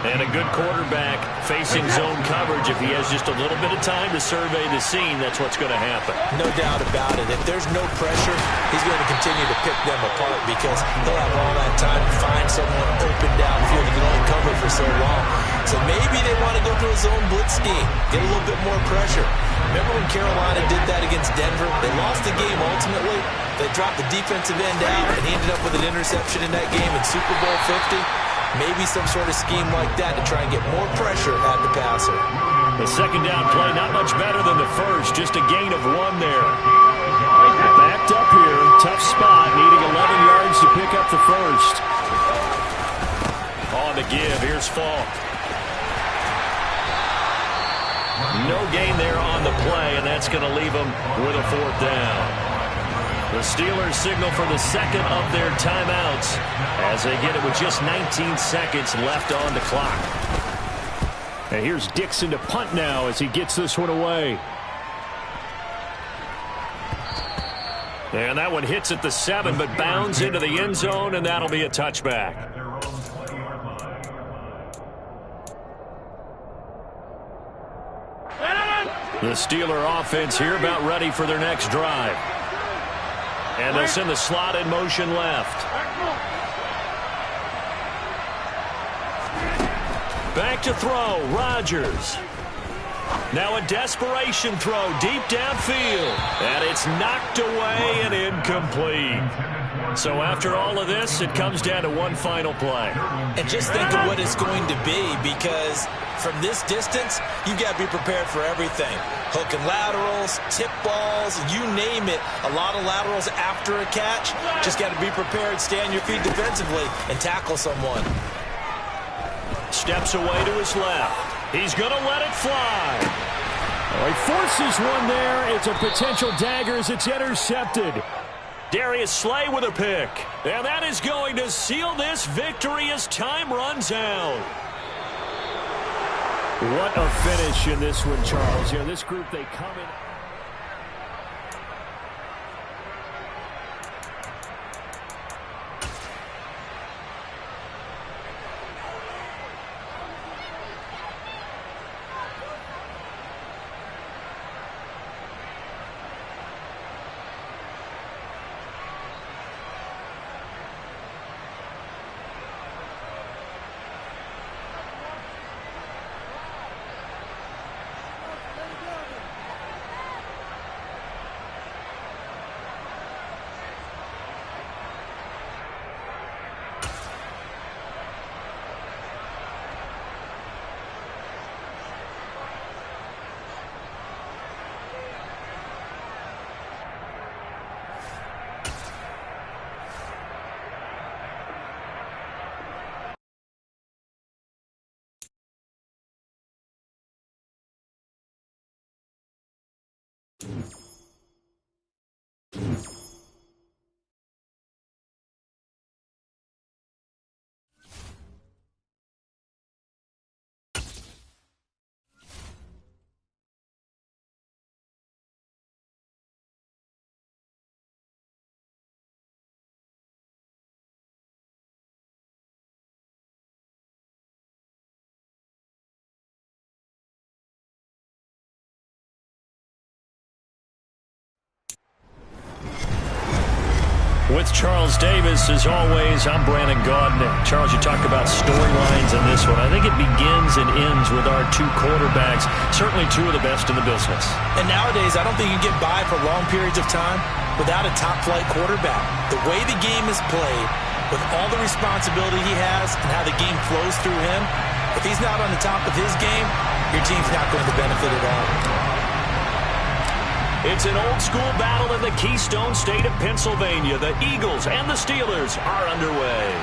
And a good quarterback facing zone coverage. If he has just a little bit of time to survey the scene, that's what's going to happen. No doubt about it. If there's no pressure, he's going to continue to pick them apart because he'll have all that time to find someone open downfield who can only cover for so long. So maybe they want to go to a zone blitz scheme, get a little bit more pressure. Remember when Carolina did that against Denver? They lost the game ultimately. They dropped the defensive end out, and he ended up with an interception in that game in Super Bowl 50. Maybe some sort of scheme like that to try and get more pressure at the passer. The 2nd down play, not much better than the 1st. Just a gain of 1 there. Backed up here, tough spot, needing 11 yards to pick up the 1st. On the give, here's Falk. No gain there on the play, and that's going to leave them with a 4th down. The Steelers signal for the 2nd of their timeouts as they get it with just 19 seconds left on the clock. And here's Dixon to punt now as he gets this one away. And that one hits at the 7, but bounds into the end zone, and that'll be a touchback. The Steeler offense here about ready for their next drive. And they'll send the slot in motion left. Back to throw, Rodgers. Now a desperation throw deep downfield. And it's knocked away and incomplete. So after all of this, it comes down to one final play. And just think of what it's going to be, because from this distance, you've got to be prepared for everything. Hook and laterals, tip balls, you name it. A lot of laterals after a catch. Just got to be prepared, stay on your feet defensively, and tackle someone. Steps away to his left. He's going to let it fly. Oh, he forces one there. It's a potential dagger as it's intercepted. Darius Slay with a pick. And that is going to seal this victory as time runs out. What a finish in this one, Charles. Yeah, this group, they come in. With Charles Davis, as always, I'm Brandon Gaudin. Charles, you talked about storylines in this one. I think it begins and ends with our two quarterbacks, certainly two of the best in the business. And nowadays, I don't think you can get by for long periods of time without a top-flight quarterback. The way the game is played, with all the responsibility he has and how the game flows through him, if he's not on the top of his game, your team's not going to benefit at all. It's an old-school battle in the Keystone State of Pennsylvania. The Eagles and the Steelers are underway.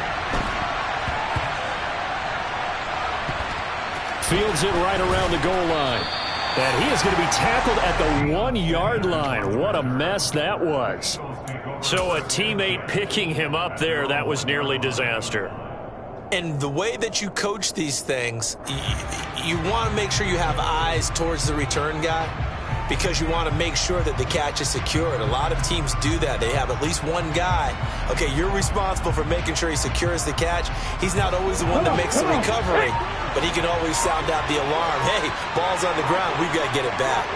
Fields it right around the goal line. And he is going to be tackled at the 1-yard line. What a mess that was. So a teammate picking him up there, that was nearly disaster. And the way that you coach these things, you want to make sure you have eyes towards the return guy, because you want to make sure that the catch is secured. A lot of teams do that. They have at least one guy. Okay, you're responsible for making sure he secures the catch. He's not always the one that makes the recovery, but he can always sound out the alarm. Hey, ball's on the ground. We've got to get it back.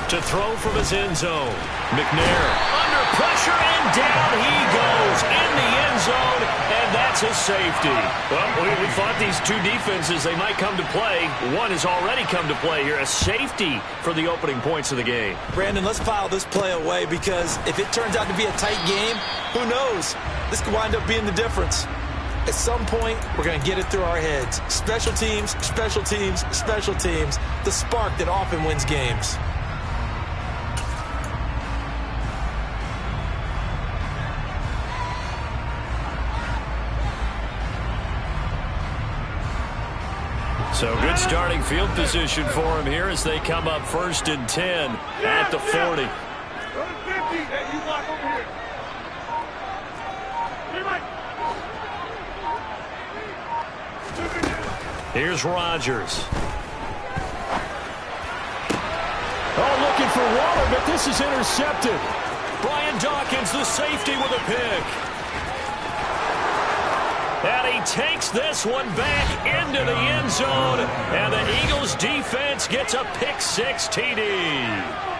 To throw from his end zone. McNair under pressure, and down he goes in the end zone, and that's a safety. Well, we thought these two defenses, they might come to play. One has already come to play here, a safety for the opening points of the game. Brandon, let's file this play away, because if it turns out to be a tight game, who knows? This could wind up being the difference. At some point, we're going to get it through our heads. Special teams, special teams, special teams. The spark that often wins games. So good starting field position for him here as they come up 1st and 10 at the 40. Here's Rodgers. Oh, looking for Waller, but this is intercepted. Brian Dawkins, the safety, with a pick. And he takes this one back into the end zone, and the Eagles defense gets a pick-6 TD.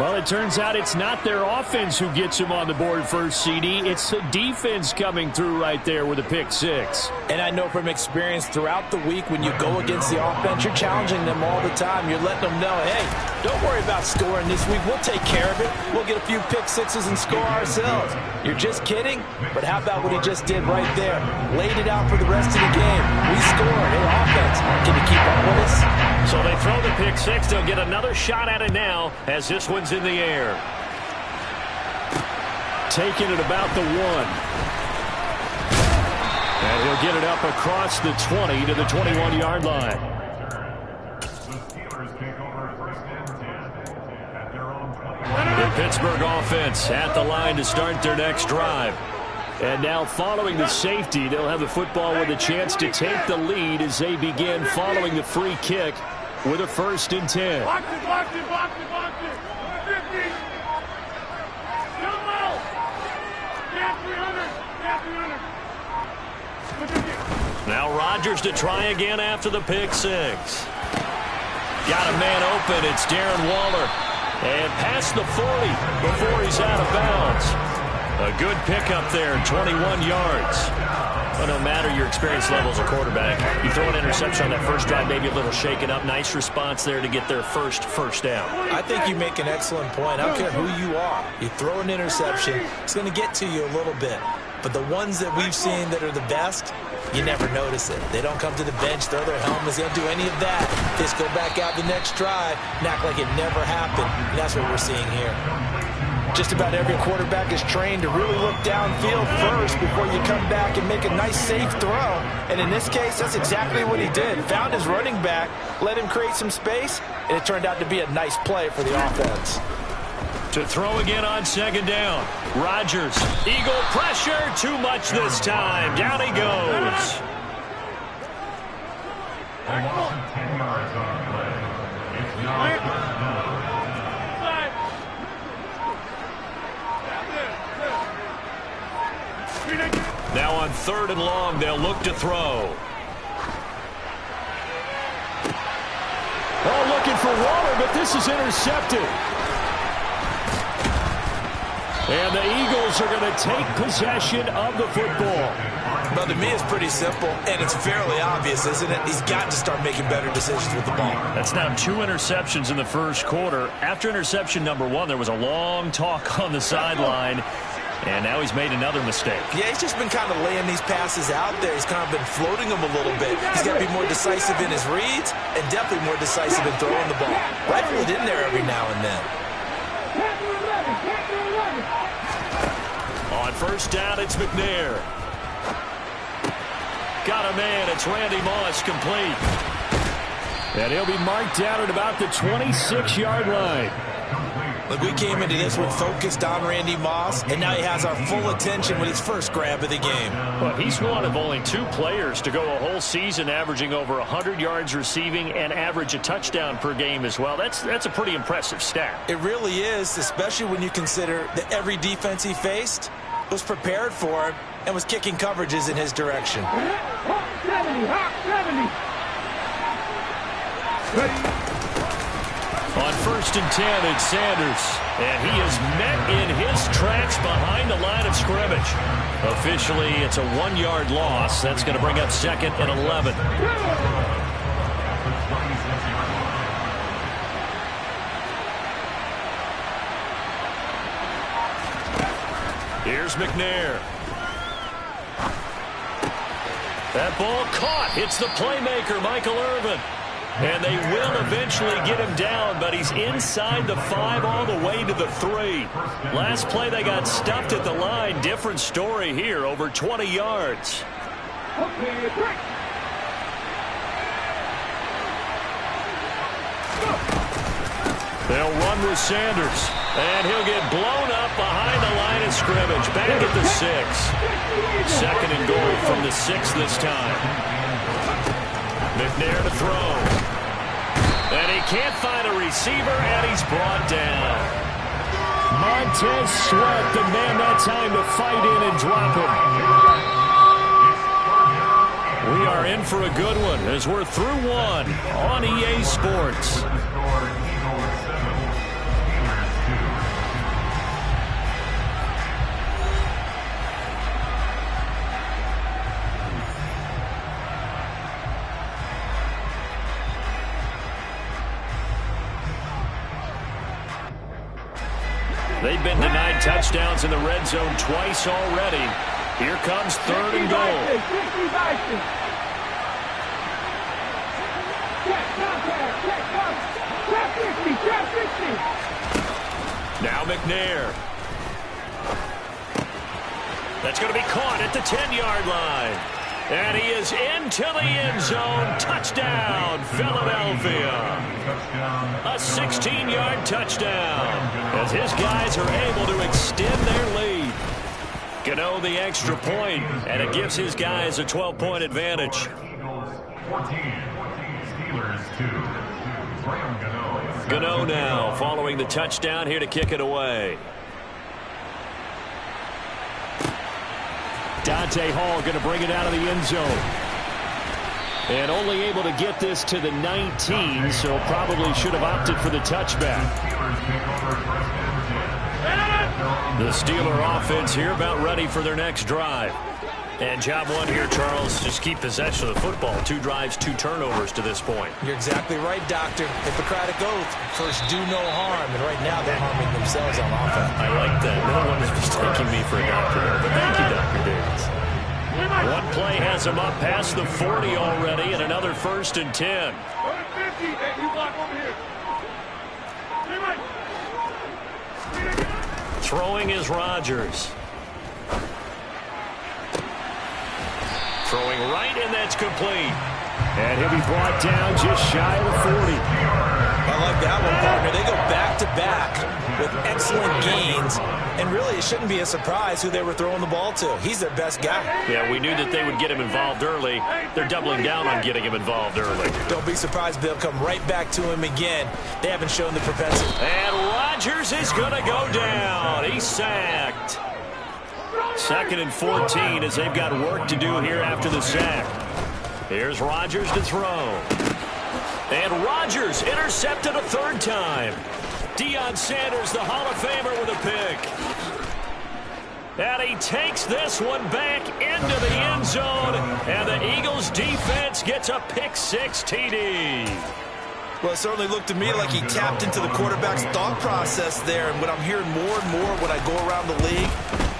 Well, it turns out it's not their offense who gets him on the board first, CD. It's the defense coming through right there with a pick-6. And I know from experience throughout the week, when you go against the offense, you're challenging them all the time. You're letting them know, hey, don't worry about scoring this week. We'll take care of it. We'll get a few pick-6s and score ourselves. You're just kidding? But how about what he just did right there? Laid it out for the rest of the game. We scored. Hey, offense, can you keep up with us? So they throw the pick-6. They'll get another shot at it now as this one's in the air. Taking it about the 1. And he'll get it up across the 20 to the 21-yard line. Pittsburgh offense at the line to start their next drive. And now following the safety, they'll have the football with a chance to take the lead as they begin following the free kick with a 1st and 10. Box it, box it, box it, box it. 50. Jump out. Get 300. Get 300. Now Rodgers to try again after the pick six. Got a man open. It's Darren Waller. And past the 40 before he's out of bounds. A good pickup there, 21 yards. Well, no matter your experience level as a quarterback, you throw an interception on that first drive, maybe a little shaken up. Nice response there to get their first down. I think you make an excellent point. I don't care who you are. You throw an interception, it's going to get to you a little bit. But the ones that we've seen that are the best, you never notice it. They don't come to the bench, throw their helmets. They don't do any of that. They just go back out the next drive and act like it never happened. And that's what we're seeing here. Just about every quarterback is trained to really look downfield first before you come back and make a nice, safe throw. And in this case, that's exactly what he did. Found his running back, let him create some space, and it turned out to be a nice play for the offense. To throw again on 2nd down. Rodgers, eagle pressure, too much this time. Down he goes. Now on 3rd and long, they'll look to throw. Oh, looking for Waller, but this is intercepted. And the Eagles are going to take possession of the football. Well, to me, it's pretty simple, and it's fairly obvious, isn't it? He's got to start making better decisions with the ball. That's now 2 interceptions in the first quarter. After interception number 1, there was a long talk on the sideline, and now he's made another mistake. Yeah, he's just been kind of laying these passes out there. He's kind of been floating them a little bit. He's got to be more decisive in his reads and definitely more decisive in throwing the ball. Rifle it in there every now and then. On 1st down, it's McNair. Got a man. It's Randy Moss, complete. And he'll be marked down at about the 26-yard line. Look, we came into this one focused on Randy Moss, and now he has our full attention with his first grab of the game. Well, he's one of only 2 players to go a whole season averaging over 100 yards receiving and average a touchdown per game as well. That's a pretty impressive stat. It really is, especially when you consider that every defense he faced was prepared for him and was kicking coverages in his direction. 70. On 1st and 10, it's Sanders. And he is met in his tracks behind the line of scrimmage. Officially, it's a 1-yard loss. That's going to bring up 2nd and 11. Here's McNair. That ball caught. Hits the playmaker, Michael Irvin. And they will eventually get him down, but he's inside the 5 all the way to the 3. Last play, they got stuffed at the line. Different story here, over 20 yards. They'll run with Sanders, and he'll get blown up behind the line of scrimmage. Back at the 6. 2nd and goal from the 6 this time. McNair to throw. And he can't find a receiver, and he's brought down. Montez Sweat, the man that time to fight in and drop him. We are in for a good one as we're through 1 on EA Sports. They've been denied touchdowns in the red zone twice already. Here comes 3rd and goal. Now McNair. That's going to be caught at the 10-yard line. And he is into the end zone. Touchdown, Philadelphia. A 16-yard touchdown as his guys are able to extend their lead. Gano the extra point, and it gives his guys a 12-point advantage. Gano now following the touchdown here to kick it away. Dante Hall going to bring it out of the end zone. And only able to get this to the 19, so probably should have opted for the touchback. The Steeler offense here about ready for their next drive. And job one here, Charles, just keep possession of the football. 2 drives, 2 turnovers to this point. You're exactly right, Doctor. Hippocratic oath. First, do no harm. And right now, they're harming themselves on offense. I like that. No one is mistaking me for a doctor there, but thank you, Dr. Davis. One play has him up past the 40 already, and another 1st and 10. Throwing is Rodgers. Throwing right, and that's complete. And he'll be brought down just shy of the 40. I like that one, partner. They go back-to-back with excellent gains. And really, it shouldn't be a surprise who they were throwing the ball to. He's their best guy. Yeah, we knew that they would get him involved early. They're doubling down on getting him involved early. Don't be surprised if they'll come right back to him again. They haven't shown the propensity. And Rodgers is going to go down. He's sacked. 2nd and 14 as they've got work to do here after the sack. Here's Rodgers to throw. And Rodgers intercepted a 3rd time. Deion Sanders, the Hall of Famer, with a pick. And he takes this one back into the end zone. And the Eagles defense gets a pick-6 TD. Well, it certainly looked to me like he tapped into the quarterback's thought process there. And what I'm hearing more and more when I go around the league,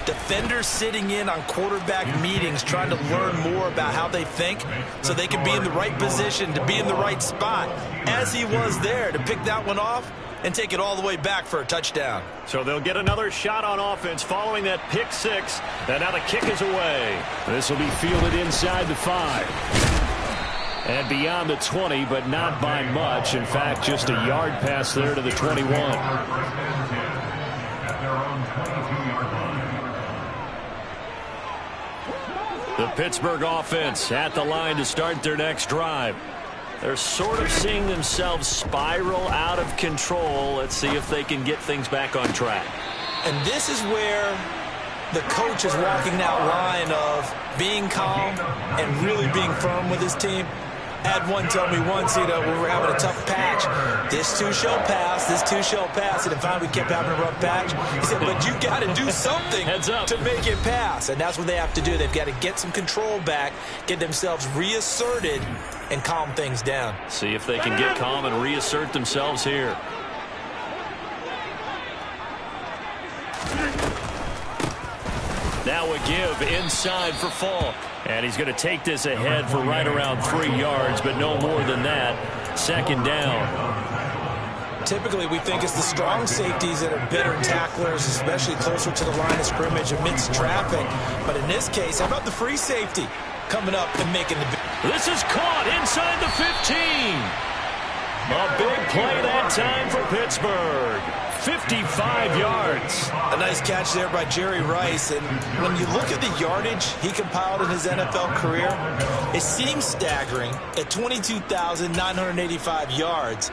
defenders sitting in on quarterback meetings trying to learn more about how they think so they can be in the right position to be in the right spot, as he was there to pick that one off and take it all the way back for a touchdown. So they'll get another shot on offense following that pick-6, and now the kick is away. This will be fielded inside the 5. And beyond the 20, but not by much. In fact, just a yard pass there to the 21. The Pittsburgh offense at the line to start their next drive. They're sort of seeing themselves spiral out of control. Let's see if they can get things back on track. And this is where the coach is walking that line of being calm and really being firm with his team. I had one tell me once, when we were having a tough patch, this too shall pass, this too shall pass. And finally we kept having a rough patch. He said, but you got to do something to make it pass. And that's what they have to do. They've got to get some control back, get themselves reasserted, and calm things down. See if they can get calm and reassert themselves here. Now a give inside for Falk. And he's going to take this ahead for right around 3 yards, but no more than that. 2nd down. Typically, we think it's the strong safeties that are better tacklers, especially closer to the line of scrimmage amidst traffic. But in this case, how about the free safety coming up and making the... This is caught inside the 15. A big play that time for Pittsburgh. 55 yards. A nice catch there by Jerry Rice. And when you look at the yardage he compiled in his NFL career, it seems staggering at 22,985 yards.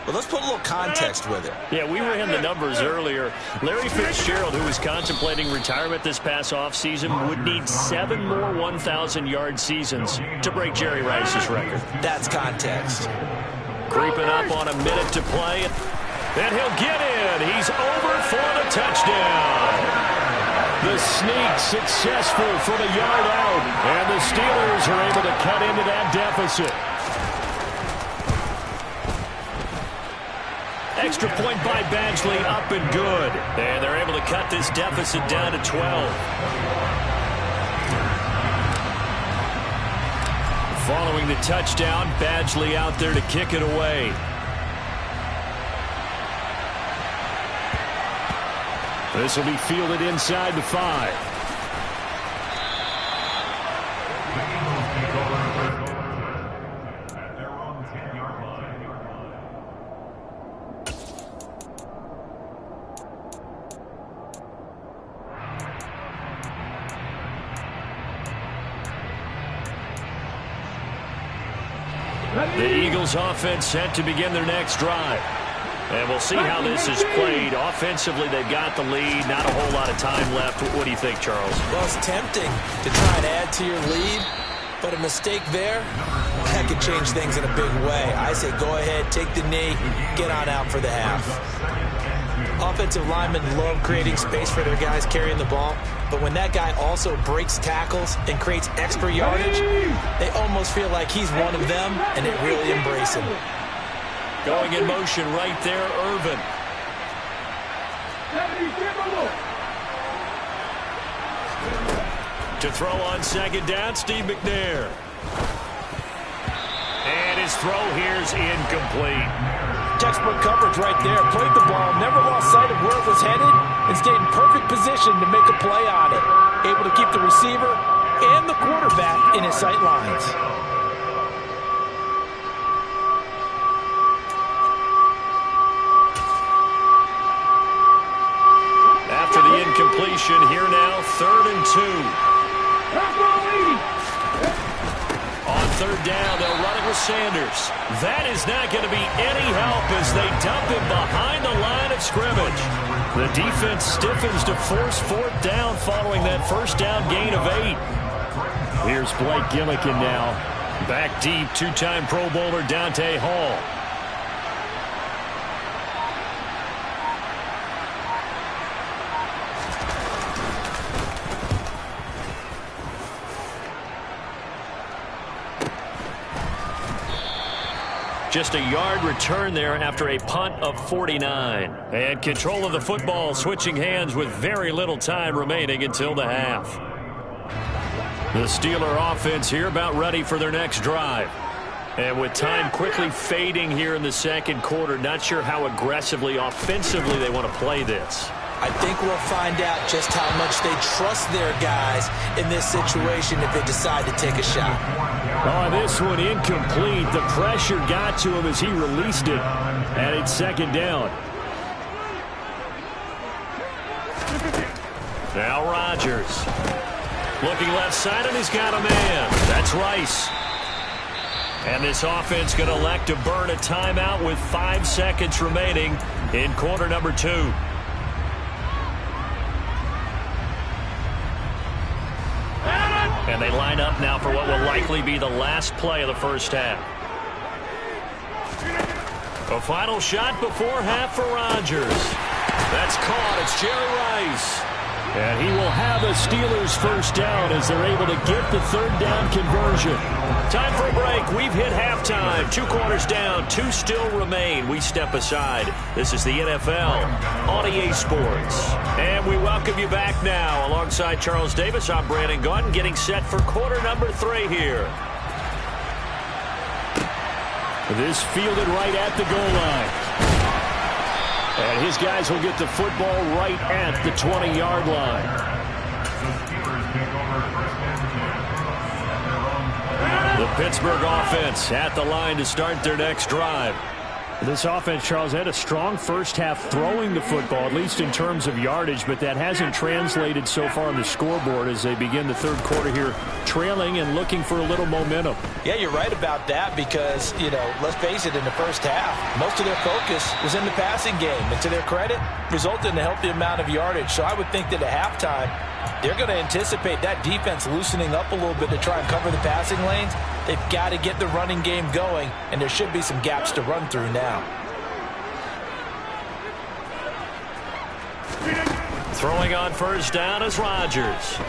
But let's put a little context with it. Yeah, we ran the numbers earlier. Larry Fitzgerald, who was contemplating retirement this past offseason, would need 7 more 1,000-yard seasons to break Jerry Rice's record. That's context. Creeping up on a minute to play. And he'll get in. He's over for the touchdown. The sneak successful for the yard out. And the Steelers are able to cut into that deficit. Extra point by Badgley, up and good. And they're able to cut this deficit down to 12. Following the touchdown, Badgley out there to kick it away. This will be fielded inside the 5. The Eagles offense set to begin their next drive. And we'll see how this is played. Offensively, they've got the lead. Not a whole lot of time left. What do you think, Charles? Well, it's tempting to try and add to your lead, but a mistake there, that could change things in a big way. I say go ahead, take the knee, get on out for the half. Offensive linemen love creating space for their guys carrying the ball, but when that guy also breaks tackles and creates extra yardage, they almost feel like he's one of them, and they really embrace him. Going in motion right there, Irvin. To throw on second down, Steve McNair. And his throw here's incomplete. Textbook coverage right there. Played the ball, never lost sight of where it was headed, and stayed in perfect position to make a play on it. Able to keep the receiver and the quarterback in his sight lines. After the incompletion, here now, 3rd and 2. On 3rd down, they'll run it with Sanders. That is not going to be any help as they dump him behind the line of scrimmage. The defense stiffens to force 4th down following that 1st down gain of 8. Here's Blake Gillikin now. Back deep, 2-time Pro Bowler Dante Hall. Just a yard return there after a punt of 49. And control of the football switching hands with very little time remaining until the half. The Steeler offense here about ready for their next drive. And with time quickly fading here in the 2nd quarter, not sure how aggressively, offensively they want to play this. I think we'll find out just how much they trust their guys in this situation if they decide to take a shot. Oh, this one incomplete. The pressure got to him as he released it. And it's 2nd down. Now Rodgers. Looking left side, and he's got a man. That's Rice. And this offense going to elect to burn a timeout with 5 seconds remaining in quarter number 2. And they line up now for what will likely be the last play of the 1st half. A final shot before half for Rodgers. That's caught. It's Jerry Rice. And he will have a Steelers 1st down as they're able to get the 3rd down conversion. Time for a break. We've hit halftime. 2 quarters down. 2 still remain. We step aside. This is the NFL on EA Sports. And we welcome you back now. Alongside Charles Davis, I'm Brandon Gaudin, getting set for quarter number 3 here. This fielded right at the goal line. And his guys will get the football right at the 20-yard line. The Pittsburgh offense at the line to start their next drive. This offense, Charles, had a strong 1st half throwing the football, at least in terms of yardage, but that hasn't translated so far on the scoreboard as they begin the 3rd quarter here, trailing and looking for a little momentum. Yeah, you're right about that because, you know, let's face it, in the 1st half, most of their focus was in the passing game. And to their credit, resulted in a healthy amount of yardage. So I would think that at halftime, they're going to anticipate that defense loosening up a little bit to try and cover the passing lanes. They've got to get the running game going, and there should be some gaps to run through now. Throwing on 1st down is Rodgers.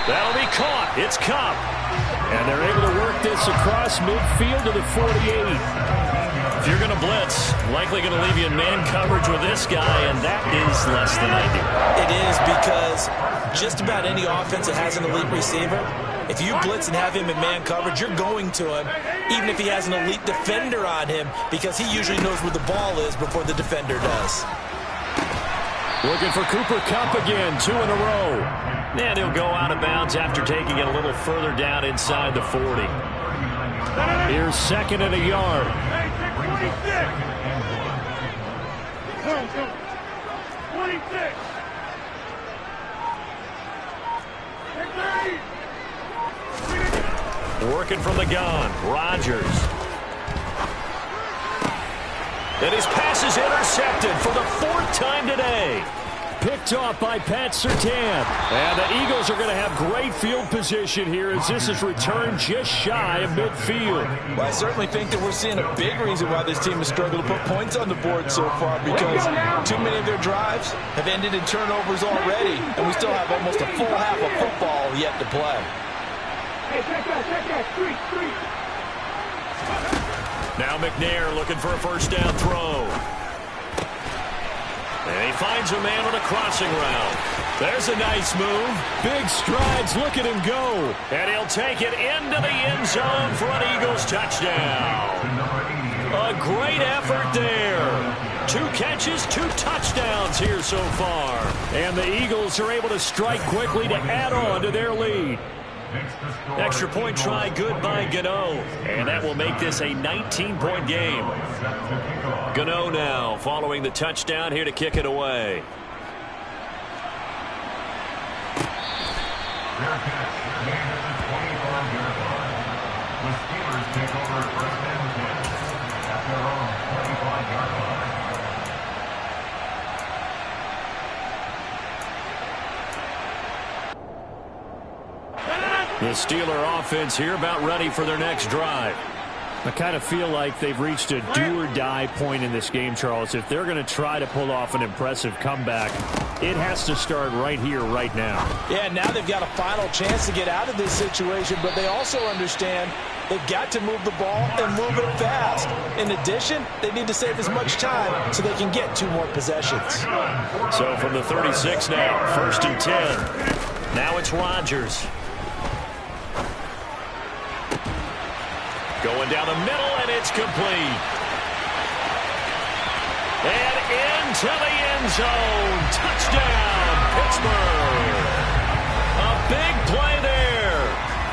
That'll be caught. It's Cup. And they're able to work this across midfield to the 48. If you're going to blitz, likely going to leave you in man coverage with this guy, and that is less than ideal. It is because just about any offense that has an elite receiver, if you blitz and have him in man coverage, you're going to him, even if he has an elite defender on him, because he usually knows where the ball is before the defender does. Looking for Cooper Kupp again, 2 in a row. And he'll go out of bounds after taking it a little further down inside the 40. Here's 2nd and a yard. Hey, take 26. 26. Take 30. Working from the gun, Rodgers. And his pass is intercepted for the 4th time today. Picked off by Pat Surtain. And the Eagles are going to have great field position here as this is returned just shy of midfield. Well, I certainly think that we're seeing a big reason why this team has struggled to put points on the board so far, because too many of their drives have ended in turnovers already, and we still have almost a full half of football yet to play. Hey, check that, street. Now McNair looking for a first down throw. And he finds a man on a crossing route. There's a nice move. Big strides. Look at him go. And he'll take it into the end zone for an Eagles touchdown. A great effort there. 2 catches, 2 touchdowns here so far. And the Eagles are able to strike quickly to add on to their lead. Extra point try good by Gano. And that will make this a 19-point game. Gano now following the touchdown here to kick it away. The Steelers take over first and 10 at their own 25-yard line. The Steeler offense here about ready for their next drive. I kind of feel like they've reached a do-or-die point in this game, Charles. If they're going to try to pull off an impressive comeback, it has to start right here, right now. Yeah, now they've got a final chance to get out of this situation, but they also understand they've got to move the ball and move it fast. In addition, they need to save as much time so they can get 2 more possessions. So from the 36 now, 1st and 10. Now it's Rodgers. Going down the middle, and it's complete. And into the end zone. Touchdown, Pittsburgh. A big play there.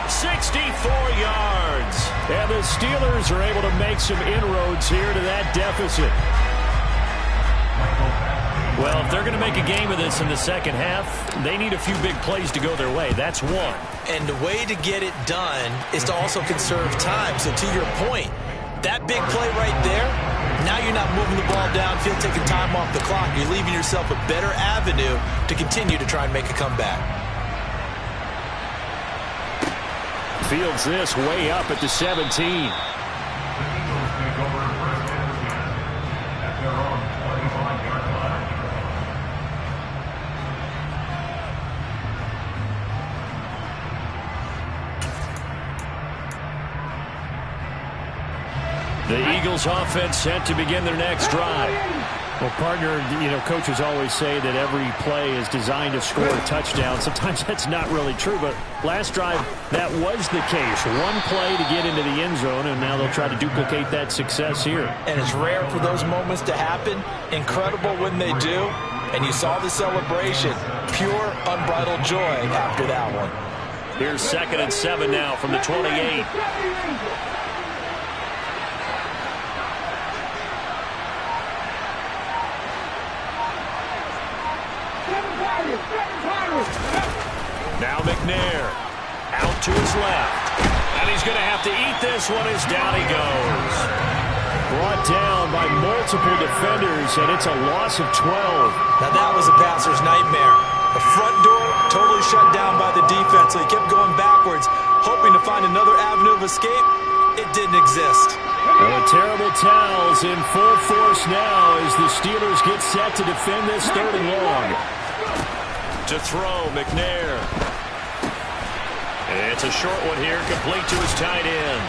64 yards. And the Steelers are able to make some inroads here to that deficit. Well, if they're going to make a game of this in the second half, they need a few big plays to go their way. That's one. And the way to get it done is to also conserve time. So to your point, that big play right there, now you're not moving the ball downfield, taking time off the clock. You're leaving yourself a better avenue to continue to try and make a comeback. Fields this way up at the 17. The Eagles take over first and 10 at their own 25-yard line. The Eagles offense set to begin their next drive. Well, partner, coaches always say that every play is designed to score a touchdown. Sometimes that's not really true, but last drive, that was the case. One play to get into the end zone, and now they'll try to duplicate that success here. And it's rare for those moments to happen. Incredible when they do. And you saw the celebration. Pure, unbridled joy after that one. Here's 2nd and 7 now from the 28. Now McNair out to his left. And he's going to have to eat this one as down he goes. Brought down by multiple defenders, and it's a loss of 12. Now that was a passer's nightmare. The front door totally shut down by the defense, so he kept going backwards, hoping to find another avenue of escape. It didn't exist. Well, the terrible towels in full force now as the Steelers get set to defend this 3rd and long. To throw, McNair. And it's a short one here, complete to his tight end.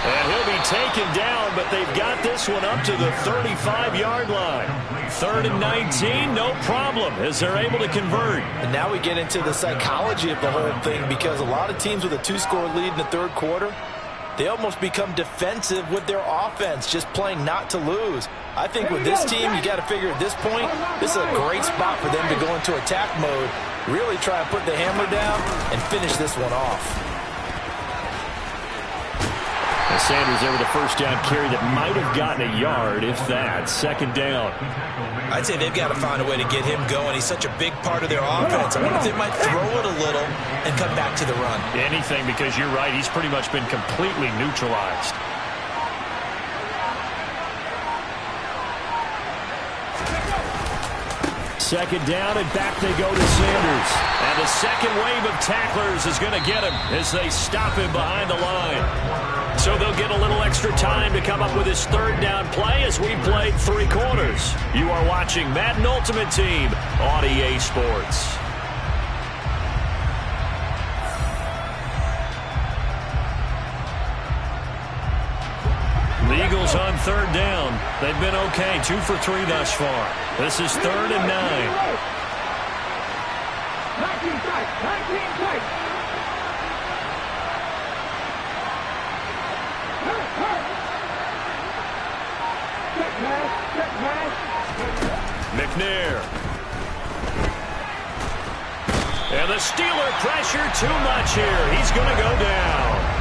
And he'll be taken down, but they've got this one up to the 35-yard line. 3rd and 19, no problem, as they're able to convert. And now we get into the psychology of the whole thing, because a lot of teams with a 2-score lead in the 3rd quarter, they almost become defensive with their offense, just playing not to lose. I think with this team, you got to figure at this point, this is a great spot for them to go into attack mode, really try and put the hammer down and finish this one off. And Sanders there with a first down carry that might have gotten a yard, if that. Second down. I'd say they've got to find a way to get him going. He's such a big part of their offense. I wonder if they might throw it a little and come back to the run. Anything, because you're right. He's pretty much been completely neutralized. Second down, and back they go to Sanders. And the second wave of tacklers is going to get him as they stop him behind the line. So they'll get a little extra time to come up with his third down play as we played 3 quarters. You are watching Madden Ultimate Team on EA Sports. The Eagles on third down. They've been okay, 2 for 3 thus far. This is 3rd and 9. 19 tight. McNair. And the Steeler pressure too much here. He's going to go down.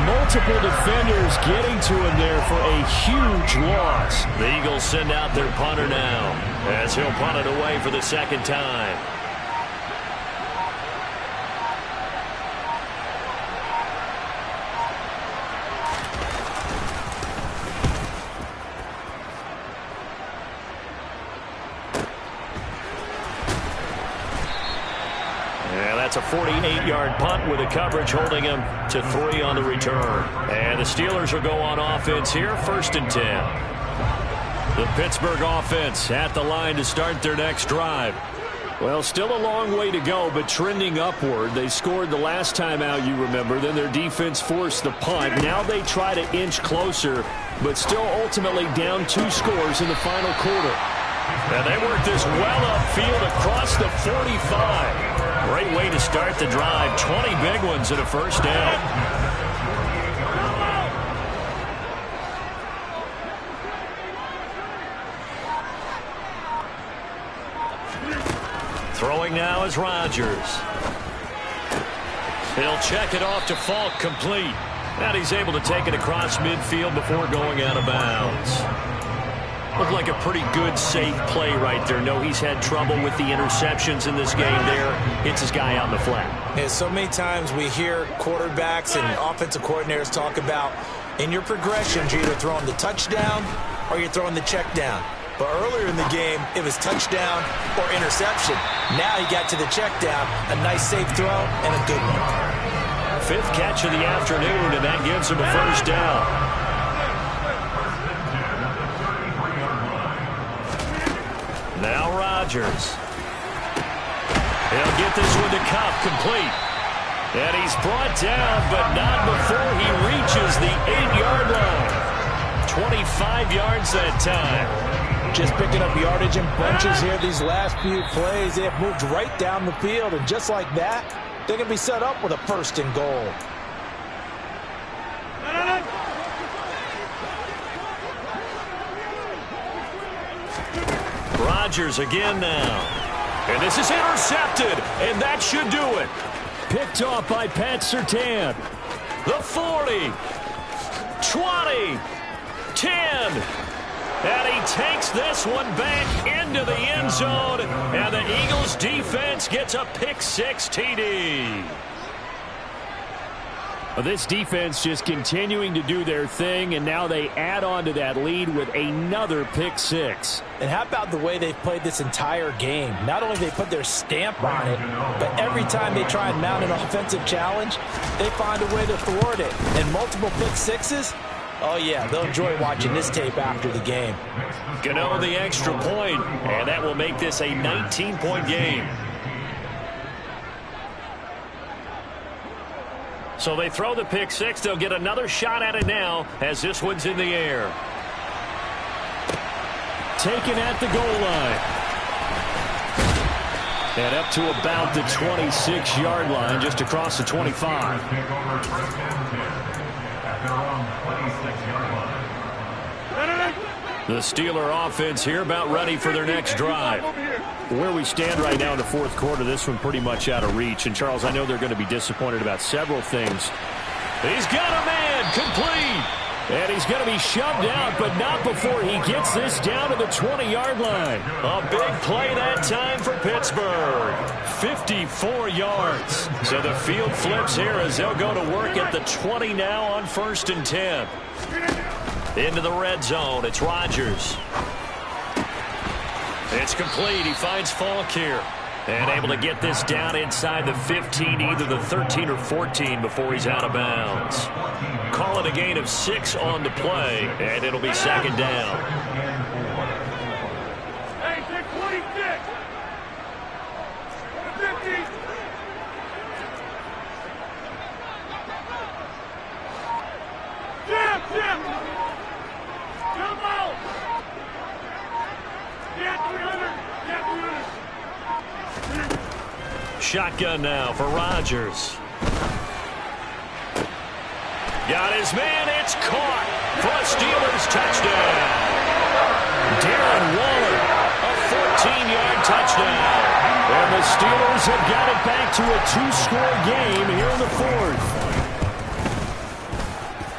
Multiple defenders getting to him there for a huge loss. The Eagles send out their punter now as he'll punt it away for the second time. That's a 48-yard punt with a coverage holding him to 3 on the return. And the Steelers will go on offense here, 1st and 10. The Pittsburgh offense at the line to start their next drive. Well, still a long way to go, but trending upward. They scored the last time out, you remember. Then their defense forced the punt. Now they try to inch closer, but still ultimately down 2 scores in the final quarter. And they work this well upfield across the 45. Great way to start the drive. 20 big ones and a first down. Throwing now is Rodgers. He'll check it off to Falk, complete. And he's able to take it across midfield before going out of bounds. Looked like a pretty good, safe play right there. No, he's had trouble with the interceptions in this game there. Hits his guy out in the flat. Yeah, so many times we hear quarterbacks and offensive coordinators talk about in your progressions, you're either throwing the touchdown or you're throwing the check down. But earlier in the game, it was touchdown or interception. Now he got to the check down, a nice safe throw, and a good one. 5th catch of the afternoon, and that gives him a first down. Now Rodgers. He'll get this one to Cup, complete. And he's brought down, but not before he reaches the 8-yard line. 25 yards that time. Just picking up yardage in bunches here these last few plays. They have moved right down the field, and just like that, they're going to be set up with a 1st and goal. Rodgers again now. And this is intercepted, and that should do it. Picked off by Pat Surtain. The 40, 20, 10. And he takes this one back into the end zone, and the Eagles defense gets a pick-6 TD. Well, this defense just continuing to do their thing, and now they add on to that lead with another pick-6. And how about the way they've played this entire game? Not only they put their stamp on it, but every time they try and mount an offensive challenge, they find a way to thwart it. And multiple pick-6s, oh yeah, they'll enjoy watching this tape after the game. Gano the extra point, and that will make this a 19-point game. So they throw the pick-6. They'll get another shot at it now as this one's in the air. Taken at the goal line. And up to about the 26-yard line, just across the 25. The Steeler offense here about ready for their next drive. Where we stand right now in the 4th quarter, this one pretty much out of reach. And, Charles, I know they're going to be disappointed about several things. He's got a man, complete. And he's going to be shoved out, but not before he gets this down to the 20-yard line. A big play that time for Pittsburgh. 54 yards. So the field flips here as they'll go to work at the 20 now on 1st and 10. Into the red zone. It's Rodgers. It's complete. He finds Falk here. And able to get this down inside the 15, either the 13 or 14 before he's out of bounds. Call it a gain of 6 on the play, and it'll be 2nd down. Hey, 626. 50. Jim. Jump out. Yeah, 300. Yeah, 300. Shotgun now for Rodgers. Got his man. It's caught for a Steelers touchdown. Darren Waller, a 14-yard touchdown. And the Steelers have got it back to a 2-score game here in the 4th.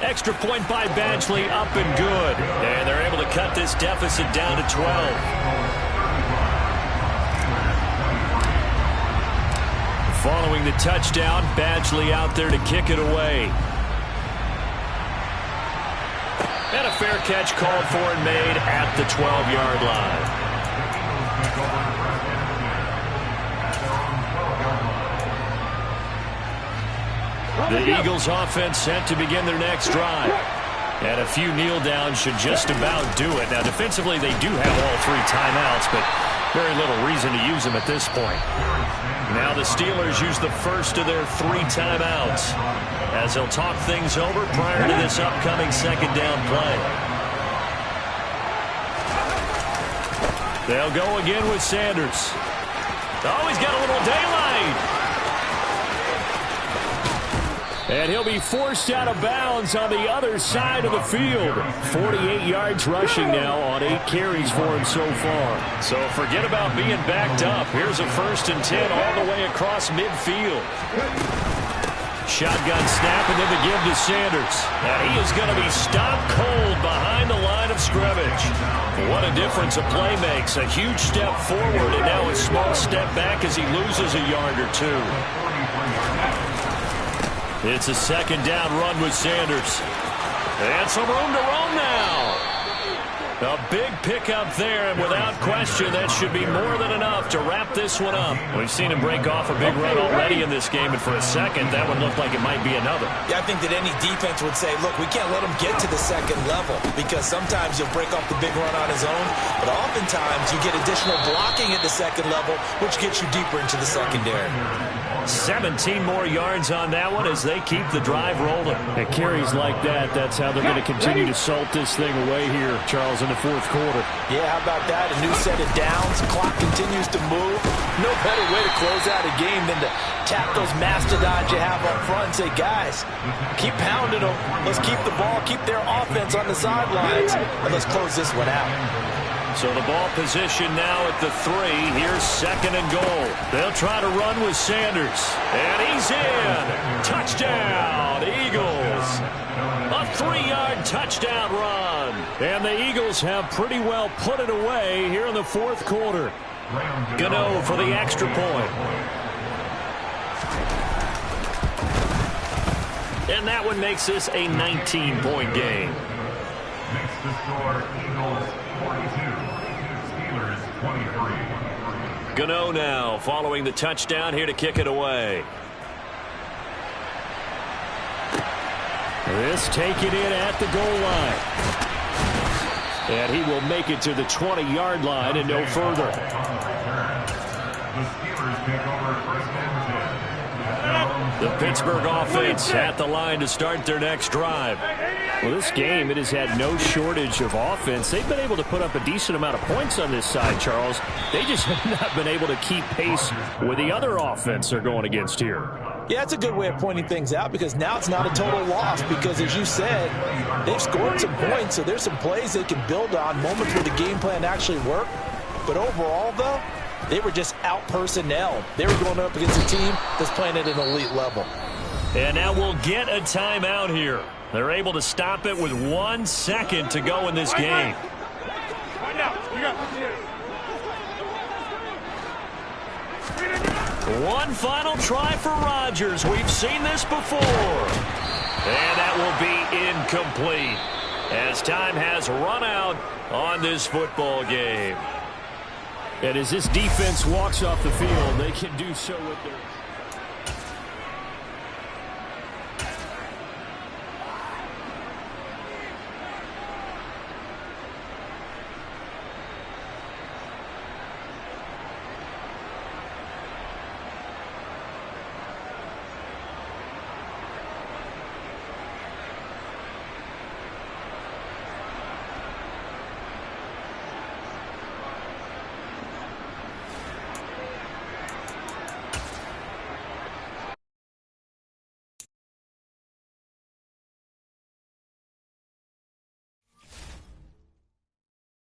Extra point by Badgley, up and good. And they're able to cut this deficit down to 12. Following the touchdown, Badgley out there to kick it away. And a fair catch called for and made at the 12-yard line. The Eagles offense set to begin their next drive. And a few kneel downs should just about do it. Now defensively they do have all 3 timeouts, but very little reason to use them at this point. Now the Steelers use the first of their 3 timeouts as they'll talk things over prior to this upcoming 2nd down play. They'll go again with Sanders. Oh, he's got a little daylight. And he'll be forced out of bounds on the other side of the field. 48 yards rushing now on 8 carries for him so far. So forget about being backed up. Here's a 1st and 10 all the way across midfield. Shotgun snap and then the give to Sanders. And he is going to be stopped cold behind the line of scrimmage. What a difference a play makes. A huge step forward and now a small step back as he loses a yard or 2. It's a 2nd down run with Sanders. And some room to roam now. A big pickup there, and without question, that should be more than enough to wrap this one up. We've seen him break off a big run already in this game, and for a second, that one looked like it might be another. Yeah, I think that any defense would say, look, we can't let him get to the 2nd level, because sometimes you'll break off the big run on his own, but oftentimes you get additional blocking at the 2nd level, which gets you deeper into the secondary. 17 more yards on that one as they keep the drive rolling. At carries like that, that's how they're going to continue to salt this thing away here, Charles, in the 4th quarter. Yeah, how about that? A new set of downs. Clock continues to move. No better way to close out a game than to tap those mastodons you have up front and say, guys, keep pounding them. Let's keep the ball, keep their offense on the sidelines, and let's close this one out. So the ball position now at the 3. Here's 2nd and goal. They'll try to run with Sanders. And he's in. Touchdown, Eagles. A 3-yard touchdown run. And the Eagles have pretty well put it away here in the 4th quarter. Gano for the extra point. And that one makes this a 19-point game. Next to score, Eagles 42. Steelers 23. Gano now following the touchdown here to kick it away. This taken in at the goal line. And he will make it to the 20-yard line and no further. The Steelers take over 1st and 10. The Pittsburgh offense at the line to start their next drive. Well, this game, it has had no shortage of offense. They've been able to put up a decent amount of points on this side, Charles. They just have not been able to keep pace with the other offense they're going against here. Yeah, it's a good way of pointing things out because now it's not a total loss because, as you said, they've scored some points, so there's some plays they can build on, moments where the game plan actually worked. But overall, though, they were just out-personnel. They were going up against a team that's playing at an elite level. And now we'll get a timeout here. They're able to stop it with 1 second to go in this game. One final try for Rodgers. We've seen this before. And that will be incomplete as time has run out on this football game. And as this defense walks off the field, they can do so with their...